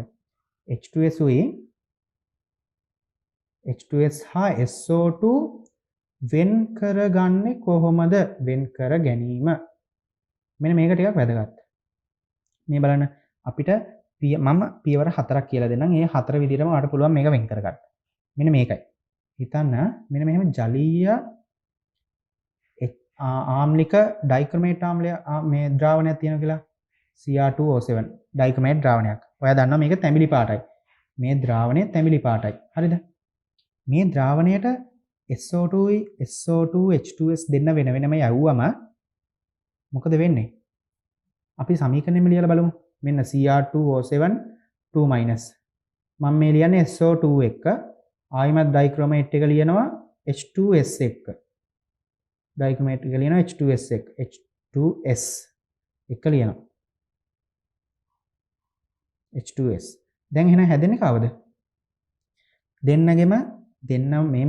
H2S හා SO2 වෙන් කරගන්නේ කොහොමද? වෙන් කර ගැනීම. මෙන්න මේක ටිකක් වැදගත්. මේ බලන්න අපිට මම පියවර 4ක් කියලා දෙන්නම්. ඒ 4 විදිහටම ඔයාලට පුළුවන් මේක වෙන් කරගන්න. මෙන්න මේකයි. හිතන්න මෙන්න මෙහෙම ජලීය ආම්ලික ඩයික්‍රොමේට් ආම්ලය මේ ද්‍රාවණයක් තියෙනවා කියලා Cr2O7 ඩයික්‍රොමේට් ද්‍රාවණයක්. ඔයා දන්නවා මේක තැඹිලි පාටයි. මේ ද්‍රාවණය තැඹිලි පාටයි. හරිද? මේ ද්‍රාවණයට SO2යි SO2 H2S දෙන්න වෙන වෙනම යවුවම මොකද වෙන්නේ? අපි සමීකරණෙම ලියලා බලමු. මෙන්න Cr2O7 2 මයිනස්. මම මේ ලියන්නේ SO2 එක්ක ආයිමත් ඩයික්‍රොමේට් එක ලියනවා H2S එක්ක. ඩයික්‍රොමේට් එක ලියනවා H2S එක්ක. H2S එක ලියනවා. H2S. දැන් එහෙනම් හැදෙන්නේ කවද? දෙන්නගෙම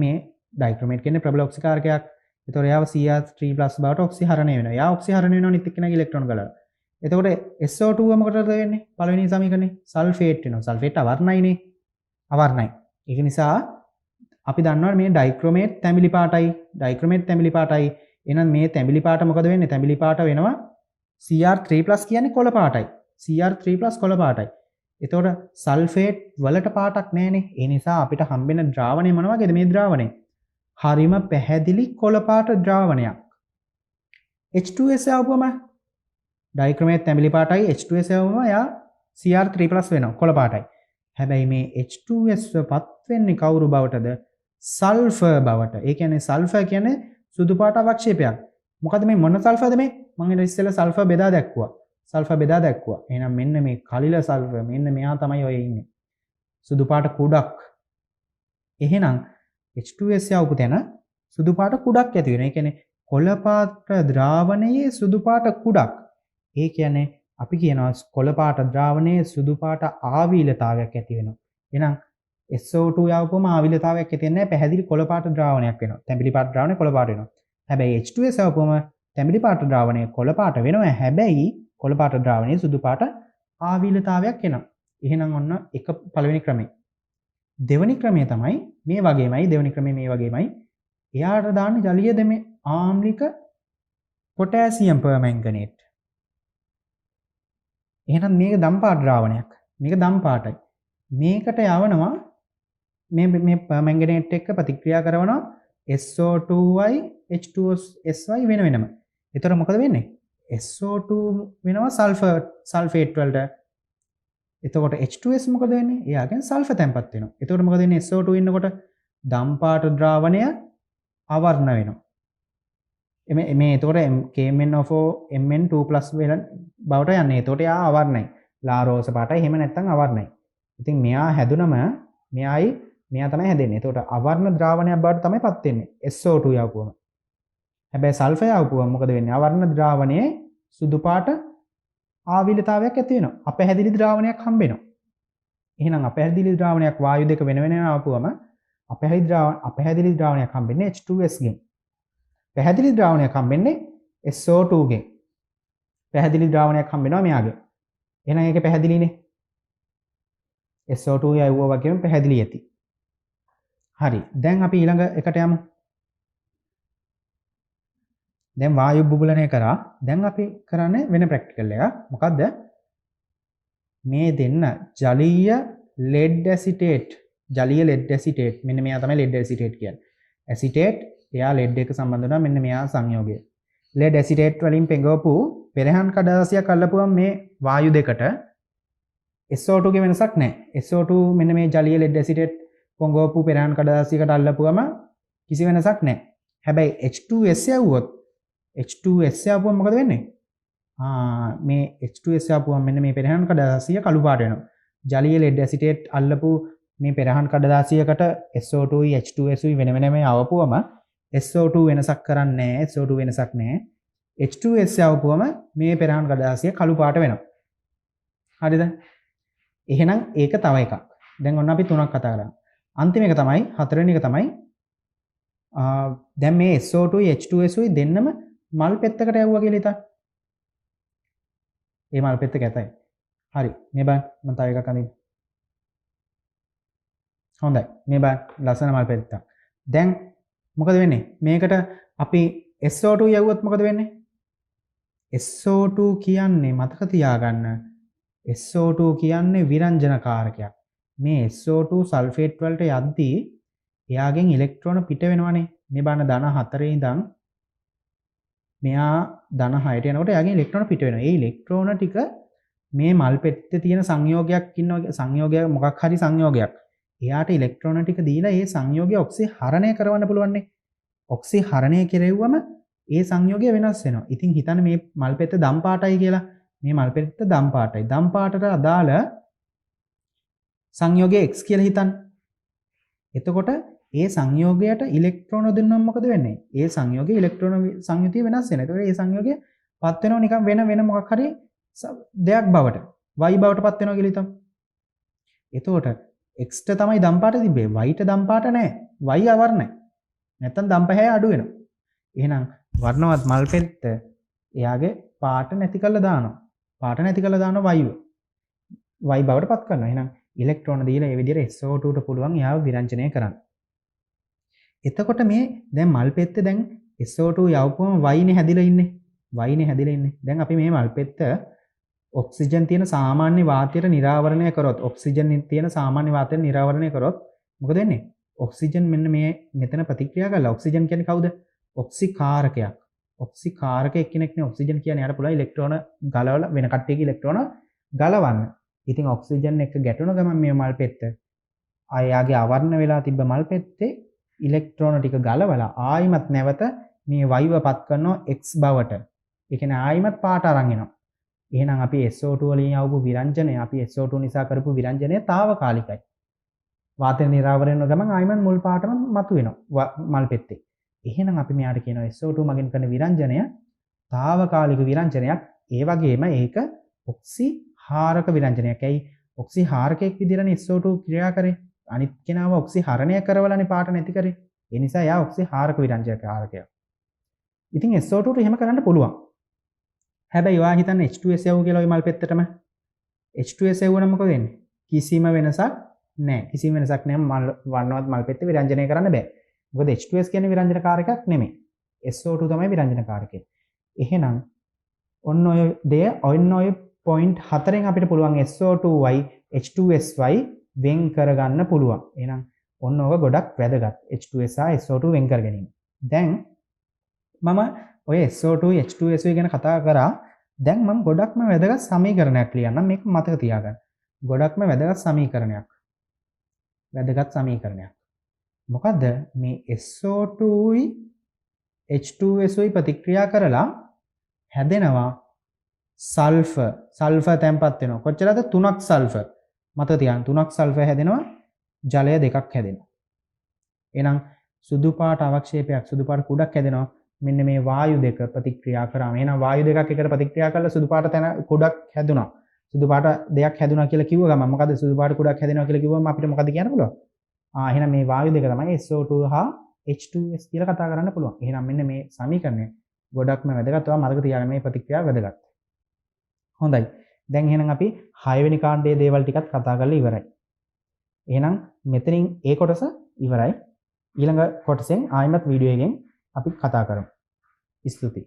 මේ ඩයික්‍රොමේට් කියන්නේ ප්‍රබල ඔක්සිකාරකයක්. ඒතකොට එයාව Cr3+ බවට ඔක්සිහරණය වෙනවා. එයා ඔක්සිහරණය වෙනවා නිත් එක්කෙනාගේ ඉලෙක්ට්‍රෝන ගලන. එතකොට SO2 මොකටද වෙන්නේ? පළවෙනි සමීකරණේ සල්ෆේට් වෙනවා. සල්ෆේට් අවර්ණයිනේ. අවර්ණයි. ඒක නිසා අපි දන්නවා මේ ඩයික්‍රොමේට් තැඹිලි පාටයි. ඩයික්‍රොමේට් තැඹිලි පාටයි. එහෙනම් මේ තැඹිලි පාට මොකද වෙන්නේ? තැඹිලි පාට වෙනවා Cr3+ කියන්නේ කොළ පාටයි. Cr3+ කොළ පාටයි. එතකොට සල්ෆේට් වලට පාටක් නැහැනේ. ඒ නිසා අපිට හම්බෙන ද්‍රාවණය මොන වගේද මේ ද්‍රාවණය? හරිම පැහැදිලි කොළ පාට ද්‍රාවණයක්. H2S ආවම ඩයික්‍රොමේට් තැඹිලි පාටයි H2S ආවම යා Cr3+ වෙනවා කොළ පාටයි. හැබැයි මේ H2S පත් වෙන්නේ කවුරු බවටද? සල්ෆර් බවට. ඒ කියන්නේ සල්ෆර් කියන්නේ සුදු පාට අවක්ෂේපයක්. මොකද මේ මොන සල්ෆර්ද මේ? මම ඊට ඉස්සෙල්ලා සල්ෆර් බෙදා දැක්කුවා. සල්ෆර් බෙදා දැක්කුවා. එහෙනම් මෙන්න මේ කලිල සල්ෆර් මෙන්න මෙයා තමයි ඔය ඉන්නේ. සුදු පාට කුඩක්. එහෙනම් H2S යවපු තැන සුදු පාට කුඩක් ඇති වෙනවා. ඒ කියන්නේ කොළ පාට ද්‍රාවණයේ සුදු පාට කුඩක්. ඒ කියන්නේ අපි කියනවා කොළ පාට ද්‍රාවණයේ සුදු පාට ආවීලතාවයක් ඇති වෙනවා. එහෙනම් SO2 යවපුවම ආවීලතාවයක් ඇති වෙන්නේ නැහැ. පැහැදිලි කොළ පාට ද්‍රාවණයක් වෙනවා. තැඹිලි පාට ද්‍රාවණය කොළ පාට වෙනවා. හැබැයි H2S යවපුවම තැඹිලි පාට ද්‍රාවණය කොළ පාට වෙනවා. හැබැයි කොළ පාට ද්‍රාවණයේ සුදු පාට ආවීලතාවයක් එනවා. එහෙනම් ඔන්න එක පළවෙනි ක්‍රමය. දෙවෙනි ක්‍රමය තමයි මේ වගේමයි. දෙවෙනි ක්‍රමය මේ වගේමයි. එයාට දාන්න ජලීය දෙමේ ආම්ලික පොටෑසියම් පර්මැංගනේට්. එහෙනම් මේක දම් පාට ද්‍රාවණයක්. මේක දම් පාටයි. මේකට යවනවා මේ පර්මැංගනේට් එක්ක ප්‍රතික්‍රියා කරනවා SO2යි H2SY වෙන වෙනම. එතකොට මොකද වෙන්නේ? SO2 වෙනවා සල්ෆේට් වලට. එතකොට H2S මොකද වෙන්නේ? එයාගෙන් සල්ෆර් තැන්පත් වෙනවා. එතකොට මොකද වෙන්නේ? SO2 ඉන්නකොට දම් පාට ද්‍රාවණය අවර්ණ වෙනවා. මේ එතකොට KMnO4 Mn2+ බවට යන්නේ. එතකොට එයා අවර්ණයි. ලා රෝස පාටයි එහෙම නැත්නම් අවර්ණයි. ඉතින් මෙයා හැදුනම මෙයා තමයි හැදෙන්නේ. එතකොට අවර්ණ ද්‍රාවණයක් බවට තමයි පත් වෙන්නේ. SO2 යවපුවම. හැබැයි සල්ෆර් යවපුවම මොකද වෙන්නේ? අවර්ණ ද්‍රාවණයේ සුදු පාට ආවීලතාවයක් ඇති වෙනවා. අපැහැදිලි ද්‍රාවණයක් හම්බ වෙනවා. එහෙනම් අපැහැදිලි ද්‍රාවණයක් වායු දෙක වෙන වෙනම ආපුවම අපැහැදිලි ද්‍රාවණයක් හම්බෙන්නේ H2S ගෙන්. පැහැදිලි ද්‍රාවණයක් හම්බෙන්නේ SO2 ගෙන්. පැහැදිලි ද්‍රාවණයක් හම්බෙනවා මෙයාගෙන්. එහෙනම් ඒක පැහැදිලිනේ. SO2 යවුවා වගේම පැහැදිලි ඇති. හරි. දැන් අපි ඊළඟ එකට යමු. දැන් වායු බුබුලනය කරා. දැන් අපි කරන්නේ වෙන ප්‍රැක්ටිකල් එකක්. මොකද්ද? මේ දෙන්න ජලීය ලෙඩ් ඇසිටේට් ජලීය ලෙඩ් ඇසිටේට් මෙන්න මෙයා තමයි ලෙඩ් ඇසිටේට් කියන්නේ. ඇසිටේට් එයා ලෙඩ් එක සම්බන්ධ වෙනවා මෙන්න මෙයා සංයෝගය. ලෙඩ් ඇසිටේට් වලින් පෙඟවපු පෙරහන් කඩදාසියක් අල්ලපුවම මේ වායු දෙකට SO2 ගේ වෙනසක් නැහැ. SO2 මෙන්න මේ ජලීය ලෙඩ් ඇසිටේට් පොඟවපු පෙරහන් කඩදාසියකට අල්ලපුවම කිසි වෙනසක් නැහැ. හැබැයි H2S යවුවොත් H2S යවුවම මොකද වෙන්නේ? මේ H2S ආපුවම මෙන්න මේ පෙරහන් කඩදාසිය කළු පාට වෙනවා. ජලීය ලෙඩ් ඇසිටේට් අල්ලපු මේ පෙරහන් කඩදාසියකට SO2යි H2Sයි වෙන වෙනම આવපුවම SO2 වෙනසක් කරන්නේ නැහැ. SO2 වෙනසක් නැහැ. H2S આવපුවම මේ පෙරහන් කඩදාසිය කළු පාට වෙනවා. හරිද? එහෙනම් ඒක තව එකක්. දැන් ඔන්න අපි තුනක් කතා කරා. අන්තිම එක තමයි හතරවෙනි එක තමයි දැන් මේ SO2යි H2Sයි දෙන්නම මල් පෙත්තකට යවුවා කියලා හිතන්න. ඒ මල් පෙත්ත කැතයි. හරි. මේ බලන්න මම තව එකක් අඳින්න. හොඳයි. මේ බලන්න ලස්සන මල් පෙත්තක්. දැන් මොකද වෙන්නේ? මේකට අපි SO2 යවුවොත් මොකද වෙන්නේ? SO2 කියන්නේ මතක තියාගන්න. SO2 කියන්නේ විරංජන කාරකයක්. මේ SO2 සල්ෆේට් වලට යද්දී එයාගෙන් ඉලෙක්ට්‍රෝන පිට වෙනවනේ. මේ බලන්න ධන 4 ඉඳන් මෙයා ධන 6ට යනකොට එයාගෙන් ඉලෙක්ට්‍රෝන පිට වෙනවා. ඒ ඉලෙක්ට්‍රෝන ටික මේ මල් පෙත්තේ තියෙන සංයෝගයක් ඉන්නවා. සංයෝගයක් මොකක් හරි සංයෝගයක්. එයාට ඉලෙක්ට්‍රෝන ටික දීලා ඒ සංයෝගය ඔක්සිහරණය කරවන්න පුළුවන් නේ. ඔක්සිහරණය කෙරෙව්වම ඒ සංයෝගය වෙනස් වෙනවා. ඉතින් හිතන්න මේ මල් පෙත්ත දම් පාටයි කියලා. මේ මල් පෙත්ත දම් පාටයි. දම් පාටට අදාළ සංයෝගය X කියලා හිතන්න. එතකොට ඒ සංයෝගයට ඉලෙක්ට්‍රෝන දුන්නොත් මොකද වෙන්නේ? ඒ සංයෝගයේ ඉලෙක්ට්‍රෝන සංයුතිය වෙනස් වෙනවා. ඒතකොට ඒ සංයෝගය පත් වෙනවා නිකන් වෙන මොකක් හරි දෙයක් බවට. Y බවට පත් වෙනවා කියලා හිතමු. එතකොට X ට තමයි දම් පාට තිබ්බේ. Y ට දම් පාට නැහැ. Y අවර්ණයි. නැත්තම් දම් පහය අඩු වෙනවා. එහෙනම් වර්ණවත් මල් පෙත්ත එයාගේ පාට නැති කරලා දානවා. පාට නැති කරලා දානවා Y බවට පත් කරනවා. එහෙනම් ඉලෙක්ට්‍රෝන දීලා ඒ විදිහට SO2 ට පුළුවන් එයාව විරංජනය කරන්න. එතකොට මේ දැන් මල් පෙත්තේ දැන් SO2 යවපුවම Y නේ හැදිලා ඉන්නේ. Y නේ හැදිලා ඉන්නේ. දැන් අපි මේ මල් පෙත්ත ඔක්සිජන් තියෙන සාමාන්‍ය වාතයට නිරාවරණය කරොත් ඔක්සිජන් තියෙන සාමාන්‍ය වාතයට නිරාවරණය කරොත් මොකද වෙන්නේ? ඔක්සිජන් මෙන්න මේ මෙතන ප්‍රතික්‍රියා කරලා ඔක්සිජන් කියන්නේ කවුද? ඔක්සිකාරකයක්. ඔක්සිකාරක එක්කෙනෙක් නේ ඔක්සිජන් කියන්නේ. යාට පුළුවන් ඉලෙක්ට්‍රෝන ගලවලා වෙන කට්ටියගේ ඉලෙක්ට්‍රෝන ගලවන්න. ඉතින් ඔක්සිජන් එක්ක ගැටුණ ගමන් මේ මල් පෙත්ත ආයාගේ අවර්ණ වෙලා තිබ්බ මල් පෙත්තේ ඉලෙක්ට්‍රෝන ටික ගලවලා ආයිමත් නැවත මේ වයිව පත් කරනවා X බවට. ඒ කියන්නේ ආයිමත් පාට අරන් එනවා. එහෙනම් අපි SO2 වලින් යවපු විරංජනය අපි SO2 නිසා කරපු විරංජනය తాවකාලිකයි. වාතය නිරාවරණය වෙන ගමන් ආයිමත් මුල් පාටම මතුවෙනවා මල් පෙත්තේ. එහෙනම් අපි මෙයාට කියනවා SO2 මගින් කරන විරංජනය తాවකාලික විරංජනයක්. ඒ වගේම ඒක ඔක්සිහාරක විරංජනයක්. ඇයි ඔක්සිහාරකයක් විදිහටනේ SO2 ක්‍රියා කරේ. අනිත් කෙනාව ඔක්සිහරණය කරවලානේ පාට නැති කරේ. ඒ නිසා යා ඔක්සිහාරක විරංජක කාරකයක්. ඉතින් SO2 ට එහෙම කරන්න පුළුවන්. හැබැයි ඔයා හිතන්න H2S යවුව කියලා ওই මල් පෙත්තටම H2S යවුවනම් මොකද වෙන්නේ? කිසිම වෙනසක් නැහැ. කිසිම වෙනසක් නැහැ. මල් වර්ණවත් මල් පෙත්තේ විරංජනය කරන්න බෑ. මොකද H2S කියන්නේ විරංජන කාරකයක් නෙමෙයි. SO2 තමයි විරංජන කාරකය. එහෙනම් ඔන්න ඔය point 4න් අපිට පුළුවන් SO2y H2Sy වෙන් කරගන්න පුළුවන්. එහෙනම් ඔන්න ඕක ගොඩක් වැදගත්. H2S සහ SO2 වෙන් කර ගැනීම. දැන් මම ඔය SO2 H2SO ගැන කතා කරා. දැන් මම ගොඩක්ම වැදගත් සමීකරණයක් ලියන්නම්. මේක මතක තියාගන්න. ගොඩක්ම වැදගත් සමීකරණයක්. මොකද්ද? මේ SO2යි H2SOයි ප්‍රතික්‍රියා කරලා හැදෙනවා සල්ෆර් තැන්පත් වෙනවා. කොච්චරද? 3ක් සල්ෆර්. මතක තියාගන්න 3ක් සල්ෆර් හැදෙනවා. ජලය 2ක් හැදෙනවා. එහෙනම් සුදු පාට අවක්ෂේපයක් සුදු පාට කුඩක් හැදෙනවා. මෙන්න මේ වායු දෙක ප්‍රතික්‍රියා කරාම එහෙනම් වායු දෙකක් එකට ප්‍රතික්‍රියා කරලා සුදු පාට තැන කුඩක් හැදුනා. සුදු පාට දෙයක් හැදුනා කියලා කිව්ව ගමන් මොකද සුදු පාට කුඩක් හැදෙනවා කියලා කිව්වම අපිට මොකද කියන්න පුළුවන්? එහෙනම් මේ වායු දෙක තමයි SO2 හා H2S කියලා කතා කරන්න පුළුවන්. එහෙනම් මෙන්න මේ සමීකරණය ගොඩක්ම වැදගත්. ඔයා මතක තියාගන්න මේ ප්‍රතික්‍රියාව වැදගත්. හොඳයි. දැන් එහෙනම් අපි 6 වෙනි කාණ්ඩයේ දේවල් ටිකත් කතා කරලා ඉවරයි. එහෙනම් මෙතනින් ඒ කොටස ඉවරයි. ඊළඟ කොටසෙන් ආයෙමත් වීඩියෝ එකෙන් අපි කතා කරමු. ස්තුතියි.